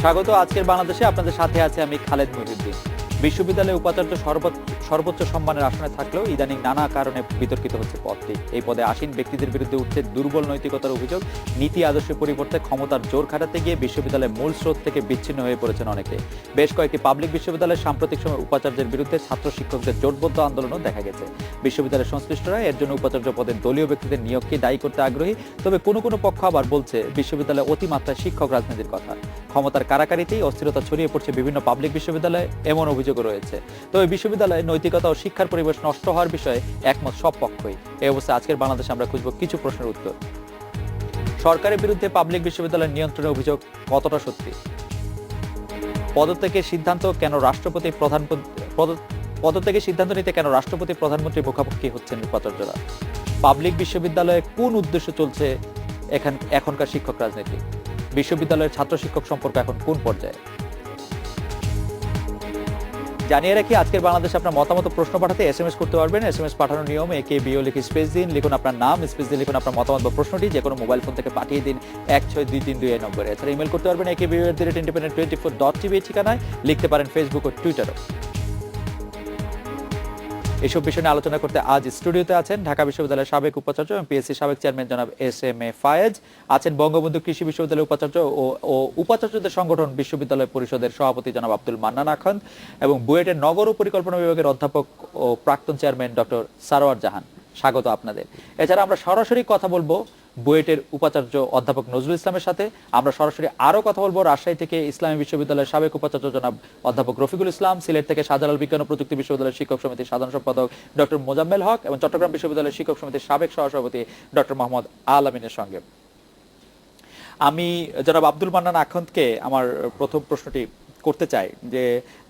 স্বাগত আজকের বাংলাদেশে। আপনাদের সাথে আছে আমি খালেদ মহিউদ্দিন। বিশ্ববিদ্যালয়ে উপাচার্য সর্বোচ্চ সম্মানের আসনে থাকলেও ইদানিং নানা কারণে বিতর্কিত হচ্ছে পদটি। এই পদে আসীন ব্যক্তিদের বিরুদ্ধে উঠছে দুর্বল নৈতিকতার অভিযোগ। নীতি আদর্শের পরিবর্তে ক্ষমতার জোর খাটাতে গিয়ে বিশ্ববিদ্যালয়ের মূল স্রোত থেকে বিচ্ছিন্ন হয়ে পড়েছেন অনেকে। বেশ কয়েকটি পাবলিক বিশ্ববিদ্যালয়ের সাম্প্রতিক সময় উপাচার্যের বিরুদ্ধে ছাত্র শিক্ষকদের জোটবদ্ধ আন্দোলনও দেখা গেছে। বিশ্ববিদ্যালয়ের সংশ্লিষ্টরা এর জন্য উপাচার্য পদে দলীয় ব্যক্তিদের নিয়োগকে দায়ী করতে আগ্রহী। তবে কোনো কোনো পক্ষ আবার বলছে বিশ্ববিদ্যালয়ে অতিমাত্রায় শিক্ষক রাজনীতির কথা। ক্ষমতার কারাকারিতেই অস্থিরতা ছড়িয়ে পড়ছে বিভিন্ন পাবলিক বিশ্ববিদ্যালয়ে, এমন অভিযোগও রয়েছে। তবে বিশ্ববিদ্যালয়ে নৈতিকতা ও শিক্ষার পরিবেশ নষ্ট হওয়ার বিষয়ে একমত সব পক্ষই। এই অবস্থায় আজকের বাংলাদেশে আমরা খুঁজব কিছু প্রশ্নের উত্তর। সরকারের বিরুদ্ধে পাবলিক বিশ্ববিদ্যালয়ের নিয়ন্ত্রণের অভিযোগ কতটা সত্যি? পদত্যাগের সিদ্ধান্ত নিতে কেন রাষ্ট্রপতি প্রধানমন্ত্রীর মুখাপেক্ষি হচ্ছেন উপাচার্যরা? পাবলিক বিশ্ববিদ্যালয়ে কোন উদ্দেশ্য চলছে এখনকার শিক্ষক রাজনীতি? বিশ্ববিদ্যালয়ের ছাত্র শিক্ষক সম্পর্ক এখন কোন পর্যায়ে? জানিয়ে রাখি, আজকের বাংলাদেশে আপনার মতামত প্রশ্ন পাঠাতে SMS করতে পারবেন। SMS পাঠানোর নিয়ম AKBO লিখে স্পেস দিন, লিখুন আপনার নাম, স্পেস দিয়ে লিখুন আপনার মতামত বা প্রশ্নটি। যে কোনো মোবাইল ফোন থেকে পাঠিয়ে দিন 16232 এই নম্বরে। এছাড়া ইমেল করতে পারবেন akbo@independent24.tv এই ঠিকানায়। লিখতে পারেন ফেসবুক ও টুইটারও। এসব বিষয় নিয়ে আলোচনা করতে আজ স্টুডিওতে আছেন ঢাকা বিশ্ববিদ্যালয়ের সাবেক উপাচার্য এবং PSC সাবেক চেয়ারম্যান জনাব SMA ফায়েজ, আছেন বঙ্গবন্ধু কৃষি বিশ্ববিদ্যালয়ের উপাচার্য ও উপাচার্যদের সংগঠন বিশ্ববিদ্যালয় পরিষদের সভাপতি জনাব আব্দুল মান্নান আখন্দ এবং বুয়েটের নগর ও পরিকল্পনা বিভাগের অধ্যাপক ও প্রাক্তন চেয়ারম্যান ডক্টর সারোয়ার জাহান। স্বাগত আপনাদের। এছাড়া আমরা সরাসরি কথা বলবো বুয়েটের উপাচার্য অধ্যাপক নজরুল ইসলামের সাথে। আমরা সরাসরি আরো কথা বলবো রাজশাহী থেকে ইসলামী বিশ্ববিদ্যালয়ের সাবেক উপাচার্য জনাব অধ্যাপক রফিকুল ইসলাম, সিলেট থেকে শাহজালাল বিজ্ঞান ও প্রযুক্তি বিশ্ববিদ্যালয়ের শিক্ষক সমিতির সাধারণ সম্পাদক ডক্টর মোজাম্মেল হক এবং চট্টগ্রাম বিশ্ববিদ্যালয়ের শিক্ষক সমিতির সাবেক সহসভাপতি ডক্টর মোহাম্মদ আল আমিনের সঙ্গে। আমি জনাব আব্দুল মান্নান আখন্দকে আমার প্রথম প্রশ্নটি করতে চাই যে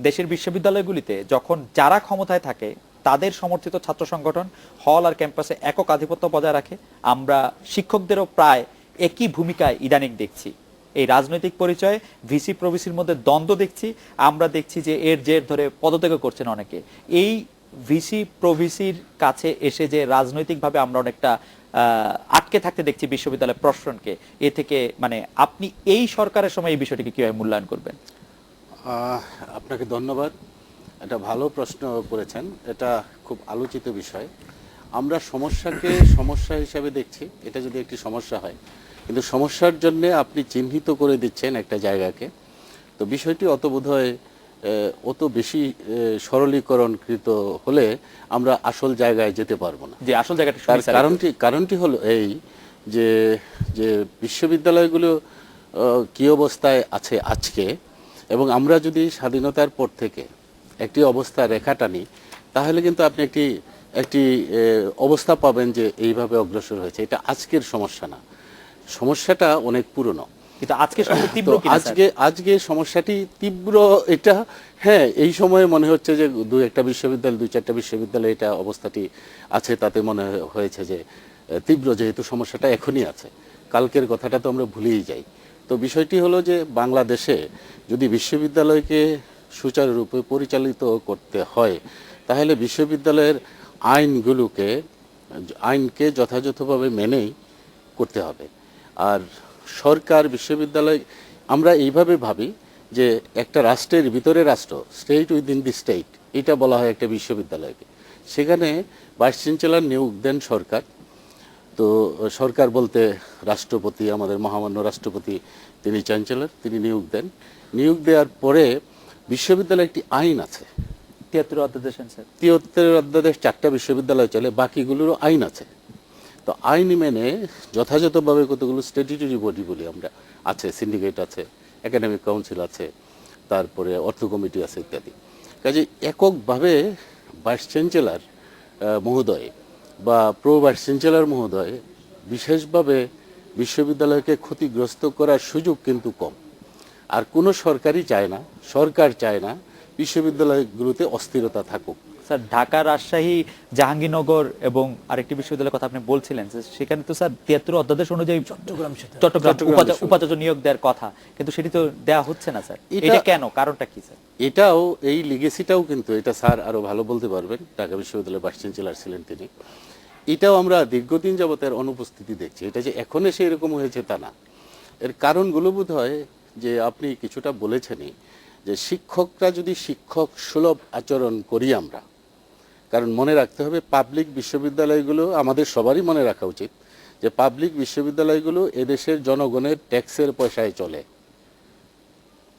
দেশের বিশ্ববিদ্যালয়গুলিতে যখন যারা ক্ষমতায় থাকে তাদের সমর্থিত ছাত্র সংগঠন হল আর ক্যাম্পাসে একক আধিপত্য বজায় রাখে, আমরা শিক্ষকদেরও প্রায় একই ভূমিকায় ইদানিং দেখছি। এই রাজনৈতিক পরিচয়ে ভিসি প্রভিসির মধ্যে দ্বন্দ্ব দেখছি। আমরা দেখছি যে এর জের ধরে পদত্যাগ করছেন অনেকে। এই ভিসি প্রভিসির কাছে এসে যে রাজনৈতিকভাবে আমরা অনেকটা আটকে থাকতে দেখছি বিশ্ববিদ্যালয় প্রশাসনকে, এ থেকে মানে আপনি এই সরকারের সময় এই বিষয়টিকে কিভাবে মূল্যায়ন করবেন? আপনাকে ধন্যবাদ। এটা ভালো প্রশ্ন করেছেন, এটা খুব আলোচিত বিষয়। আমরা সমস্যাকে সমস্যা হিসাবে দেখছি, এটা যদি একটি সমস্যা হয়, কিন্তু সমস্যার জন্য আপনি চিহ্নিত করে দিচ্ছেন একটা জায়গাকে, তো বিষয়টি অত বেশি সরলীকরণকৃত হলে আমরা আসল জায়গায় যেতে পারবো না। যে আসল জায়গাটা কারণটি হলো এই যে যে বিশ্ববিদ্যালয়গুলো কি অবস্থায় আছে আজকে, এবং আমরা যদি স্বাধীনতার পর থেকে একটি অবস্থা রেখা টানি, তাহলে কিন্তু আপনি একটি অবস্থা পাবেন যে এইভাবে অগ্রসর হয়েছে। এটা আজকের সমস্যা না, সমস্যাটা অনেক পুরনো। কিন্তু আজকে সমস্যাটি তীব্র। এটা হ্যাঁ, এই সময়ে মনে হচ্ছে যে দুই চারটা বিশ্ববিদ্যালয় এটা অবস্থাটি আছে, তাতে মনে হয়েছে যে তীব্র, যেহেতু সমস্যাটা এখনই আছে। কালকের কথাটা তো আমরা ভুলেই যাই। তো বিষয়টি হলো যে বাংলাদেশে যদি বিশ্ববিদ্যালয়কে সুচারুরূপে পরিচালিত করতে হয়, তাহলে বিশ্ববিদ্যালয়ের আইনকে যথাযথভাবে মেনেই করতে হবে। আর সরকার বিশ্ববিদ্যালয়, আমরা এইভাবে ভাবি যে একটা রাষ্ট্রের ভিতরে রাষ্ট্র, স্টেট উইদিন দি স্টেট, এটা বলা হয় একটা বিশ্ববিদ্যালয়কে। সেখানে ভাইস চ্যান্সেলর নিয়োগ দেন সরকার। তো সরকার বলতে রাষ্ট্রপতি, আমাদের মহামান্য রাষ্ট্রপতি, তিনি চ্যান্সেলর, তিনি নিয়োগ দেন। নিয়োগ দেওয়ার পরে বিশ্ববিদ্যালয়ে একটি আইন আছে, 73 অধ্যাদেশ। 73 অধ্যাদেশ 4টা বিশ্ববিদ্যালয় চলে, বাকিগুলোরও আইন আছে। তো আইন মেনে যথাযথভাবে কতগুলো স্ট্যাটিউটরি বডি বলি আমরা আছে, সিন্ডিকেট আছে, একাডেমিক কাউন্সিল আছে, তারপরে অর্থ কমিটি আছে ইত্যাদি। কাজে এককভাবে ভাইস চ্যান্সেলর মহোদয় বা ভাইস চ্যান্সেলর মহোদয় বিশেষভাবে বিশ্ববিদ্যালয়কে ক্ষতিগ্রস্ত করার সুযোগ কিন্তু কম। আর কোনো সরকার চায় না বিশ্ববিদ্যালয়গুলোতে অস্থিরতা থাকুক। স্যার, ঢাকা, রাজশাহী, জাহাঙ্গীরনগর এবং আরেকটি বিশ্ববিদ্যালয়ের কথা আপনি বলছিলেন, সেখানে তো স্যার 73 অধ্যাদেশ অনুযায়ী চট্টগ্রাম উপাচার্য নিয়োগ দেওয়ার কথা, কিন্তু সেটি তো দেওয়া হচ্ছে না স্যার। এটা কেন? কারণটা কি স্যার? এটাও, এই লিগেসিটাও কিন্তু, এটা স্যার আরো ভালো বলতে পারবেন, ঢাকা বিশ্ববিদ্যালয়ের ভাইস চ্যান্সেলর ছিলেন তিনি। এটাও আমরা দীর্ঘদিন যাবত এর অনুপস্থিতি দেখছি। এটা যে এখন এসে এরকম হয়েছে তা না। এর কারণগুলো বোধ হয় যে আপনি কিছুটা বলেছেনই যে শিক্ষকরা যদি শিক্ষক সুলভ আচরণ করি আমরা, কারণ মনে রাখতে হবে পাবলিক বিশ্ববিদ্যালয়গুলো আমাদের সবারই মনে রাখা উচিত যে পাবলিক বিশ্ববিদ্যালয়গুলো এদেশের জনগণের ট্যাক্সের পয়সায় চলে,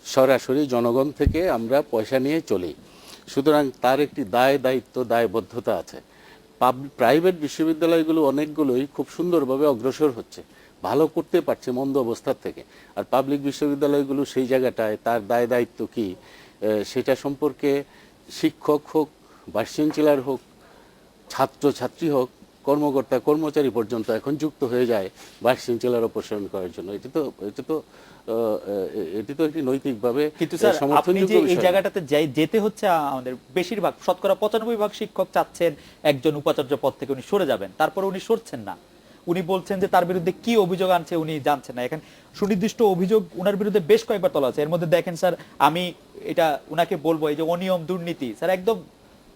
সরাসরি জনগণ থেকে আমরা পয়সা নিয়ে চলি। সুতরাং তার একটি দায় দায়িত্ব দায়বদ্ধতা আছে। প্রাইভেট বিশ্ববিদ্যালয়গুলো অনেকগুলোই খুব সুন্দরভাবে অগ্রসর হচ্ছে, ভালো করতে পারছে মন্দ অবস্থার থেকে। আর পাবলিক বিশ্ববিদ্যালয়গুলো সেই জায়গাটায় তার দায় দায়িত্ব কি সেটা সম্পর্কে শিক্ষক হোক, ভাইস চ্যান্সেলর হোক, ছাত্র ছাত্রী হোক, কর্মকর্তা কর্মচারী পর্যন্ত এখন যুক্ত হয়ে যায় ভাইস চ্যান্সেলর অপসারণ করার জন্য। এটি তো একটি নৈতিকভাবে কিন্তু স্যার আপনি সমর্থনযোগ্য যে এই বিষয়। জায়গাটাতে যেতে হচ্ছে, আমাদের বেশিরভাগ শতকরা 95% শিক্ষক চাচ্ছেন একজন উপাচার্য পদ থেকে উনি সরে যাবেন, তারপরে উনি সরছেন না। উনি বলছেন যে তার বিরুদ্ধে কি অভিযোগ আনছে উনি জানছেন না। এখন সুনির্দিষ্ট অভিযোগ উনার বিরুদ্ধে বেশ কয়েকবার তোলা আছে। এর মধ্যে দেখেন স্যার, আমি এটা উনাকে বলবো, এই যে অনিয়ম দুর্নীতি স্যার একদম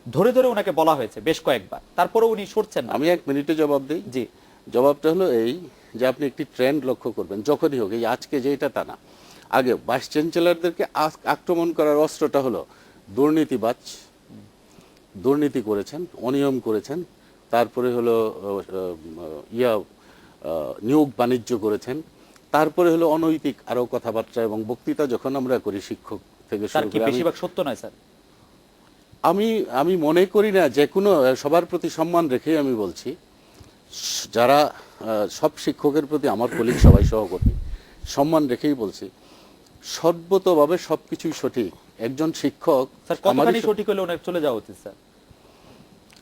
ধরে ধরে ওনাকে বলা হয়েছে বেশ কয়েকবার, তারপরে উনি সরছেন না। আমি 1 মিনিটে জবাব দিই। জি, জবাবটা হলো এই যে আপনি একটি ট্রেন্ড লক্ষ্য করবেন, যখনই হোক, এই আজকে যে এটা তা না, আগে ভাইস চ্যান্সেলরদেরকে আক্রমণ করার অস্ত্রটা হলো দুর্নীতিবাজ, দুর্নীতি করেছেন, অনিয়ম করেছেন, তারপরে হলো নিয়োগ বাণিজ্য করেছেন, তারপরে হলো অনৈতিক আরো কথাবার্তা এবং বক্তৃতা যখন আমরা করি শিক্ষক থেকে স্যার শুরু কি করে। বেশিরভাগ সত্য নয় স্যার? আমি মনে করি না, যে কোনো সবার প্রতি সম্মান রেখেই আমি বলছি, যারা সব শিক্ষকের প্রতি আমার কলিগ সবাই সহকর্মী, সম্মান রেখেই বলছি, সর্বতভাবে সবকিছুই সঠিক। একজন শিক্ষক স্যার কতখানি সঠিক হলে ওনার চলে যাওয়া উচিত স্যার?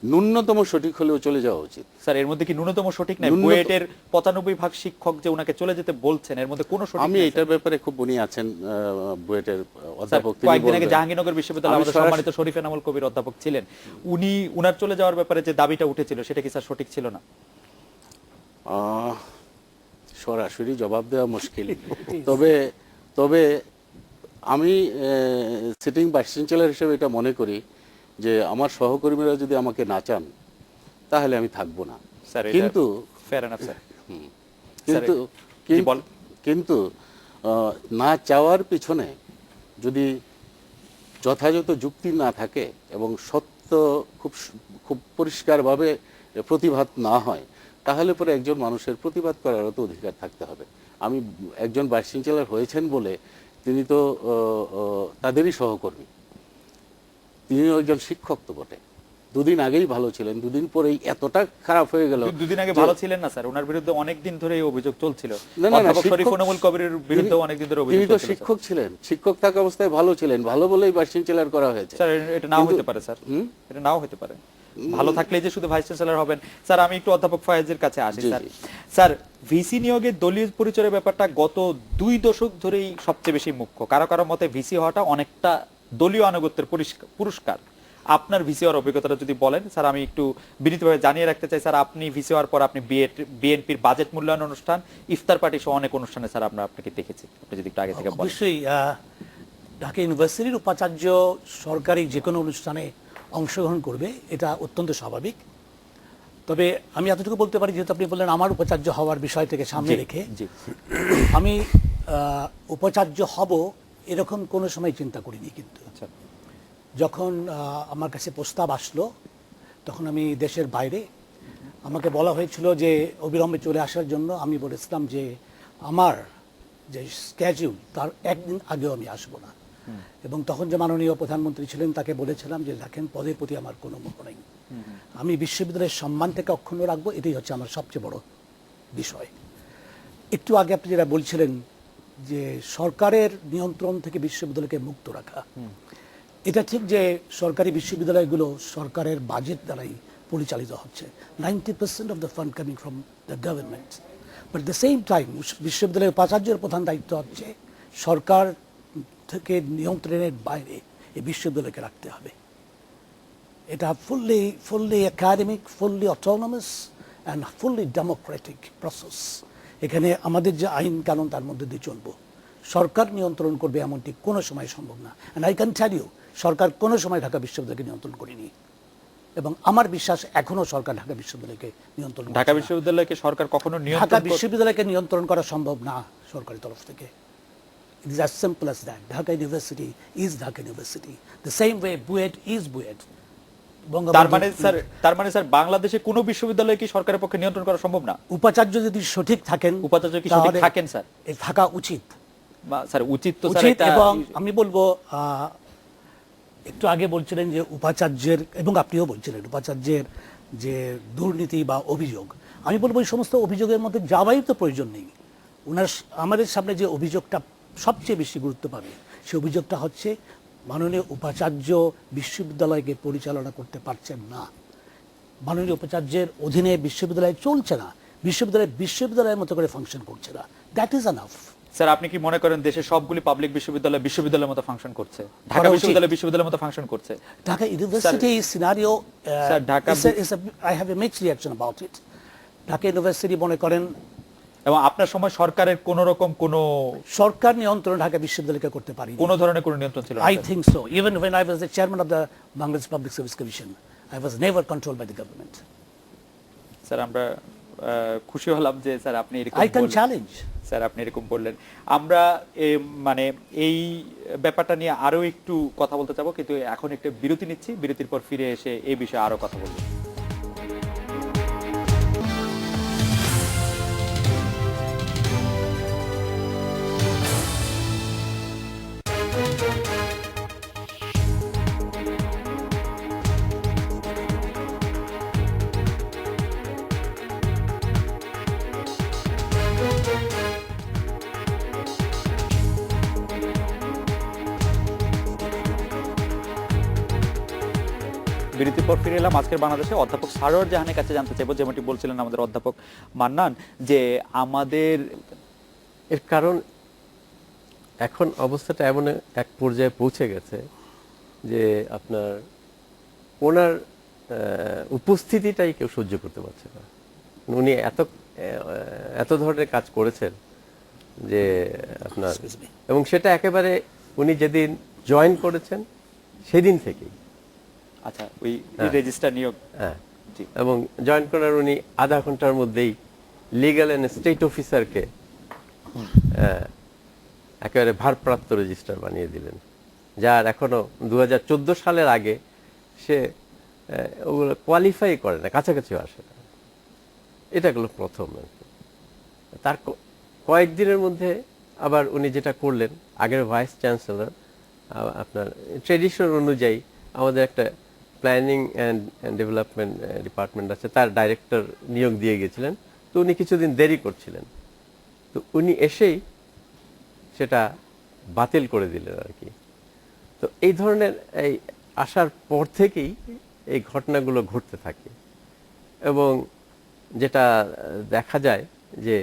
ন্যূনতম সঠিক হলেও চলে যাওয়া উচিত। স্যার এর মধ্যে কি ন্যূনতম সঠিক নাই? ন্যূনতম- বুয়েটের 95% শিক্ষক যে ওনাকে চলে যেতে বলছেন, এর মধ্যে কোনো সঠিক আমি নাই, এটার ব্যাপারে খুব উনি আছেন বুয়েটের স্যার। অধ্যাপক, তিনি কয়েকদিন আগে বলবেন। জাহাঙ্গীরনগর বিশ্ববিদ্যালয়ে আমি আমাদের সরাসরি- সম্মানিত শরীফ এনামুল কবির অধ্যাপক ছিলেন, উনি উনার চলে যাওয়ার ব্যাপারে যে দাবিটা উঠেছিল সেটা কি স্যার সঠিক ছিল না? সরাসরি জবাব দেওয়া মুশকিল। তবে তবে আমি সিটিং ভাইস চ্যান্সেলর হিসেবে এটা মনে করি যে আমার সহকর্মীরা যদি আমাকে না চান তাহলে আমি থাকবো না। স্যার কিন্তু ফেয়ার এনাফ স্যার। কিন্তু জি, বল। কিন্তু না চাওয়ার পিছনে যদি যথাযথ যুক্তি না থাকে এবং সত্য খুব খুব পরিষ্কারভাবে প্রতিবাদ না হয়, তাহলে পরে একজন মানুষের প্রতিবাদ করারও তো অধিকার থাকতে হবে। আমি একজন ভাইস চ্যান্সেলর হয়েছেন বলে তিনি তো তাদেরই সহকর্মী, তিনিও একজন শিক্ষক তো বটে। দুদিন আগেই ভালো ছিলেন, দুদিন পরেই এতটা খারাপ হয়ে গেল। দুদিন আগে ভালো ছিলেন না স্যার, ওনার বিরুদ্ধে অনেক দিন ধরে এই অভিযোগ চলছিল। না, না, অধ্যাপক শরীফ শিক্ষক- এনামুল কবিরের বিরুদ্ধে অনেক দিন ধরে তিনি অভিযোগ তো চলছিল। শিক্ষক ছিলেন, শিক্ষক থাকা অবস্থায় ভালো ছিলেন, ভালো বলেই ভাইস চ্যান্সেলর করা হয়েছে। স্যার এটা নাও কিন্তু- হতে পারে স্যার, এটা নাও হতে পারে। ভালো থাকলে যে শুধু ভাইস চ্যান্সেলর হবেন। স্যার আমি একটু অধ্যাপক ফয়েজের কাছে আসি। জি, স্যার জি। স্যার ভিসি নিয়োগে দলীয় পরিচয়ের ব্যাপারটা গত 2 দশক ধরেই সবচেয়ে বেশি মুখ্য। কারো কারো মতে ভিসি হওয়াটা অনেকটা দলীয় আনুগত্যের পুরস্কার। আপনার ভিসি হওয়ার অভিজ্ঞতাটা যদি বলেন স্যার, আমি একটু বিনীতভাবে জানিয়ে রাখতে চাই স্যার, আপনি ভিসি হওয়ার পর আপনি বিএনপির বাজেট মূল্যায়ন অনুষ্ঠান, ইফতার পার্টি সহ অনেক অনুষ্ঠানে স্যার আমরা আপনাকে দেখেছি। আপনি যদি একটু আগে থেকে বলেন। অবশ্যই ঢাকা ইউনিভার্সিটির উপাচার্য সরকারি যে কোনো অনুষ্ঠানে অংশগ্রহণ করবে, এটা অত্যন্ত স্বাভাবিক। তবে আমি এতটুকু বলতে পারি, যেহেতু আপনি বললেন আমার উপাচার্য হওয়ার বিষয় থেকে সামনে রেখে, জি আমি উপাচার্য হব এরকম কোনো সময় চিন্তা করিনি। কিন্তু আচ্ছা, যখন আমার কাছে প্রস্তাব আসলো, তখন আমি দেশের বাইরে, আমাকে বলা হয়েছিল যে অবিলম্বে চলে আসার জন্য। আমি বলেছিলাম যে আমার যে স্কেডিউল তার একদিন আগেও আমি আসবো না। এবং তখন যে মাননীয় প্রধানমন্ত্রী ছিলেন তাকে বলেছিলাম যে দেখেন, পদের প্রতি আমার কোনো মোহ নেই, আমি বিশ্ববিদ্যালয়ের সম্মানটাকে অক্ষুণ্ণ রাখবো, এটাই হচ্ছে আমার সবচেয়ে বড় বিষয়। একটু আগে আপনি যেটা বলছিলেন যে সরকারের নিয়ন্ত্রণ থেকে বিশ্ববিদ্যালয়কে মুক্ত রাখা, এটা ঠিক যে সরকারি বিশ্ববিদ্যালয়গুলো সরকারের বাজেট দ্বারাই পরিচালিত হচ্ছে, 90% of the fund coming from the government. But the same time বিশ্ববিদ্যালয়ের উপাচার্যের প্রধান দায়িত্ব হচ্ছে সরকার থেকে নিয়ন্ত্রণের বাইরে এই বিশ্ববিদ্যালয়কে রাখতে হবে। এটা fully academic, fully autonomous and fully Democratic process. এখানে আমাদের যে আইন কানুন তার মধ্যে দিয়ে চলবো, সরকার নিয়ন্ত্রণ করবে এমনটি কোনো সময় সম্ভব না। And I can tell you, সরকার কোনো সময় ঢাকা বিশ্ববিদ্যালয়কে নিয়ন্ত্রণ করেনি, এবং আমার বিশ্বাস এখনো সরকার ঢাকা বিশ্ববিদ্যালয়কে নিয়ন্ত্রণ করছে ঢাকা না। বিশ্ববিদ্যালয়কে সরকার কখনো ঢাকা নিয়ন্ত্রণ বিশ্ববিদ্যালয়কে নিয়ন্ত্রণ করা সম্ভব না সরকারি তরফ থেকে। It is as simple as that. Dhaka University is Dhaka University. The same way BUET is BUET. তার মানে স্যার বাংলাদেশে কোনো বিশ্ববিদ্যালয় কি সরকারের পক্ষে নিয়ন্ত্রণ করা সম্ভব না? উপাচার্য যদি সঠিক থাকেন, উপাচার্য কি সঠিক তাহলে থাকেন স্যার? থাকা উচিত। স্যার উচিত তো স্যার উচিত, এটা এবং আমি বলবো একটু আগে বলছিলেন যে উপাচার্যের, এবং আপনিও বলছিলেন উপাচার্যের যে দুর্নীতি বা অভিযোগ, আমি বলবো এই সমস্ত অভিযোগের মধ্যে যাওয়াই তো প্রয়োজন নেই। আমাদের সামনে যে অভিযোগটা সবচেয়ে বেশি গুরুত্ব পাবে, সে অভিযোগটা হচ্ছে মাননীয় উপাচার্য বিশ্ববিদ্যালয়কে পরিচালনা করতে পারছেন না। মাননীয় উপাচার্যের অধীনে বিশ্ববিদ্যালয় চলছে না, বিশ্ববিদ্যালয়ের মতো করে ফাংশন করছে না। That is enough. স্যার আপনি কি মনে করেন দেশের সবগুলি পাবলিক বিশ্ববিদ্যালয়ের মতো ফাংশন করছে? ঢাকা বিশ্ববিদ্যালয়ের মতো ফাংশন করছে? Dhaka university scenario, I have a mixed reaction about it. Dhaka university মনে করেন, এবং আপনার সময় সরকারের কোন রকম সরকার নিয়ন্ত্রণ ঢাকা বিশ্ববিদ্যালয়কে করতে পারি, কোন ধরনের কোন নিয়ন্ত্রণ ছিল না? I think so. Even when I was the chairman of the Bangladesh Public Service Commission, I was never controlled by the government. Sir আমরা খুশি হলাম যে স্যার আপনি এরকম I can challenge. স্যার আপনি এরকম বললেন। আমরা মানে এই ব্যাপারটা নিয়ে আরো একটু কথা বলতে চাবো, কিন্তু এখন একটা বিরতি নিচ্ছি, বিরতির পর ফিরে এসে এই বিষয়ে আরো কথা বলবো। বিরতির পর ফিরে এলাম। আজকের বাংলাদেশে অধ্যাপক সারোয়ার জাহানের কাছে জানতে চাইবো, যেমনটি বলছিলেন আমাদের অধ্যাপক মান্নান, যে আমাদের এর কারণ এখন অবস্থাটা এমন এক পর্যায়ে পৌঁছে গেছে যে আপনার ওনার উপস্থিতিটাই কেউ সহ্য করতে পারছে না। উনি এত ধরনের কাজ করেছেন যে আপনার, এবং সেটা একেবারে উনি যেদিন জয়েন করেছেন সেদিন থেকেই, আচ্ছা ওই রেজিস্টার নিয়োগ, হ্যাঁ, এবং জয়েন করার উনি আধা ঘন্টার মধ্যেই লিগ্যাল এন্ড স্টেট অফিসারকে একেবারে ভারপ্রাপ্ত রেজিস্ট্রার বানিয়ে দিলেন, যার এখনো 2014 সালের আগে সে ওগুলো কোয়ালিফাই করে না, কাছাকাছিও আসে না। এটা হলো প্রথম। তার কয়েকদিনের মধ্যে আবার উনি যেটা করলেন, আগের ভাইস চ্যান্সেলর আপনার ট্রেডিশন অনুযায়ী আমাদের একটা প্ল্যানিং অ্যান্ড ডেভেলপমেন্ট ডিপার্টমেন্ট আছে, তার ডাইরেক্টর নিয়োগ দিয়ে গেছিলেন। তো উনি কিছুদিন দেরি করছিলেন, তো উনি এসেই সেটা বাতিল করে দিলেন আর কি। তো এই ধরনের এই আসার পর থেকেই এই ঘটনাগুলো ঘটতে থাকে, এবং যেটা দেখা যায় যে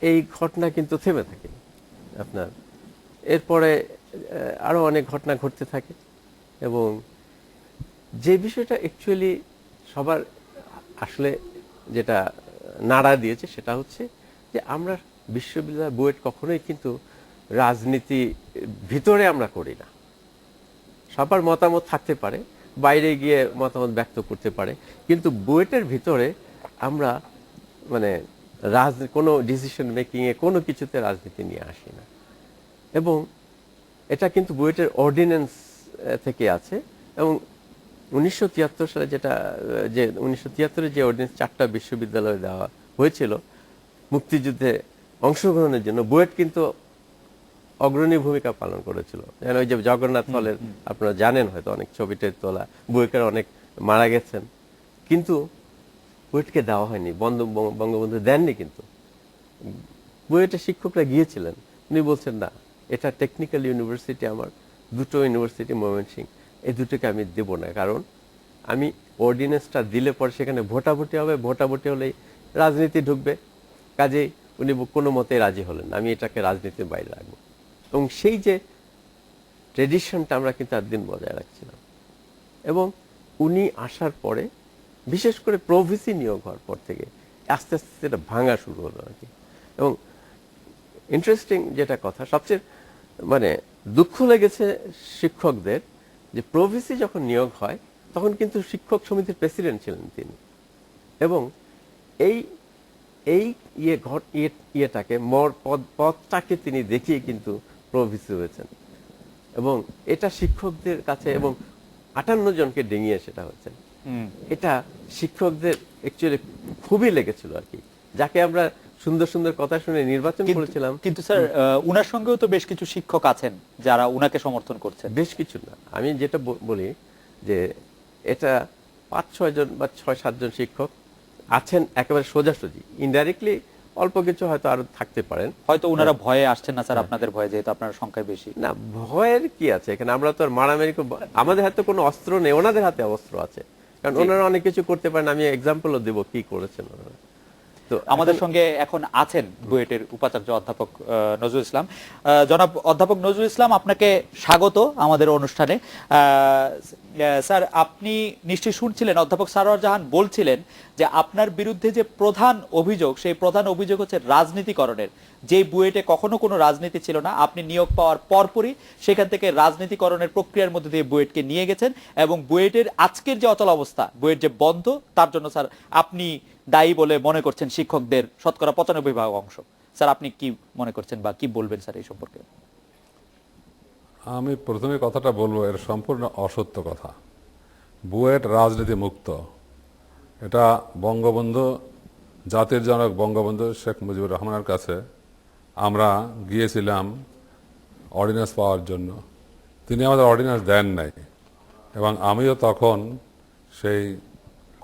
এই ঘটনা কিন্তু থেমে থাকে আপনার, এরপরে আরও অনেক ঘটনা ঘটতে থাকে। এবং যে বিষয়টা অ্যাকচুয়ালি সবার আসলে যেটা নাড়া দিয়েছে সেটা হচ্ছে যে আমরা বিশ্ববিদ্যালয় বুয়েট কখনোই কিন্তু রাজনীতি ভিতরে আমরা করি না। সবার মতামত থাকতে পারে, বাইরে গিয়ে মতামত ব্যক্ত করতে পারে, কিন্তু বুয়েটের ভিতরে আমরা মানে কোনো ডিসিশন মেকিংয়ে কোনো কিছুতে রাজনীতি নিয়ে আসি না। এবং এটা কিন্তু বুয়েটের অর্ডিন্যান্স থেকে আছে। এবং 1973 সালে যেটা 1973 যে অর্ডিন্যান্স 4টা বিশ্ববিদ্যালয় দেওয়া হয়েছিল মুক্তিযুদ্ধে অংশগ্রহণের জন্য, বুয়েট কিন্তু অগ্রণী ভূমিকা পালন করেছিল। যেন ওই যে জগন্নাথ হলের আপনারা জানেন হয়তো, অনেক ছবিটের তোলা, বুয়েটের অনেক মারা গেছেন, কিন্তু বুয়েটকে দেওয়া হয়নি, বঙ্গবন্ধু দেননি। কিন্তু বুয়েটের শিক্ষকরা গিয়েছিলেন, উনি বলছেন না, এটা টেকনিক্যাল ইউনিভার্সিটি, আমার দুটো ইউনিভার্সিটি ময়মনসিংহ, এই দুটোকে আমি দেব না, কারণ আমি অর্ডিন্যান্সটা দিলে পরে সেখানে ভোটাভুটি হবে, ভোটাভুটি হলেই রাজনীতি ঢুকবে, কাজেই উনি কোনো মতে রাজি হলেন না, আমি এটাকে রাজনীতির বাইরে রাখবো। এবং সেই যে ট্রেডিশনটা আমরা কিন্তু একদিন বজায় রাখছিলাম। এবং উনি আসার পরে, বিশেষ করে প্রভিসি নিয়োগ হওয়ার পর থেকে আস্তে আস্তে সেটা ভাঙা শুরু হলো আর কি। এবং ইন্টারেস্টিং যেটা কথা, সবচেয়ে মানে দুঃখ লেগেছে শিক্ষকদের, যে প্রভিসি যখন নিয়োগ হয় তখন কিন্তু শিক্ষক সমিতির প্রেসিডেন্ট ছিলেন তিনি। এবং এই ইয়েটাকে পথটাকে তিনি দেখিয়ে কিন্তু প্রভাবিত হয়েছেন, এবং এটা শিক্ষকদের কাছে, এবং 58 জনকে ডিঙিয়ে সেটা হচ্ছে, এটা শিক্ষকদের অ্যাকচুয়ালি খুবই লেগেছিল আর কি, যাকে আমরা সুন্দর সুন্দর কথা শুনে নির্বাচন করেছিলাম। কিন্তু স্যার উনার সঙ্গেও তো বেশ কিছু শিক্ষক আছেন যারা উনাকে সমর্থন করছেন। বেশ কিছু না, আমি যেটা বলি যে এটা 5-6 জন বা 6-7 জন শিক্ষক আছেন একেবারে সোজাসুজি, ইনডাইরেক্টলি অল্প কিছু হয়তো আরো থাকতে পারেন। হয়তো উনারা ভয়ে আসছেন না স্যার, আপনাদের ভয়ে, যেহেতু আপনার সংখ্যা বেশি। না, ভয়ের কি আছে এখানে? আমরা তো আর মারামারি আমাদের হাতে কোনো অস্ত্র নেই, ওনাদের হাতে অস্ত্র আছে, কারণ ওনারা অনেক কিছু করতে পারেন। আমি এক্সাম্পলও দেবো কি করেছেন ওনারা। তো আমাদের সঙ্গে এখন আছেন বুয়েটের উপাচার্য অধ্যাপক নজরুল ইসলাম। জনাব অধ্যাপক নজরুল ইসলাম, আপনাকে স্বাগত আমাদের অনুষ্ঠানে। স্যার, আপনি নিশ্চয়ই শুনছিলেন অধ্যাপক সারোয়ার জাহান বলছিলেন যে আপনার বিরুদ্ধে যে প্রধান অভিযোগ, সেই প্রধান অভিযোগ হচ্ছে রাজনীতিকরণের। যে বুয়েটে কখনো কোনো রাজনীতি ছিল না, আপনি নিয়োগ পাওয়ার পরপরই সেখান থেকে রাজনীতিকরণের প্রক্রিয়ার মধ্যে দিয়ে বুয়েটকে নিয়ে গেছেন, এবং বুয়েটের আজকের যে অচল অবস্থা, বুয়েট যে বন্ধ, তার জন্য স্যার আপনি দায়ী বলে মনে করছেন শিক্ষকদের শতকরা 95% অংশ। স্যার, আপনি কি মনে করছেন বা কি বলবেন স্যার এই সম্পর্কে? আমি প্রথমে কথাটা বলবো, এর সম্পূর্ণ অসত্য কথা। বুয়েট রাজনীতি মুক্ত। এটা বঙ্গবন্ধু, জাতির জনক বঙ্গবন্ধু শেখ মুজিবুর রহমানের কাছে আমরা গিয়েছিলাম অর্ডিন্যান্স পাওয়ার জন্য। তিনি আমাদের অর্ডিন্যান্স দেন নাই, এবং আমিও তখন সেই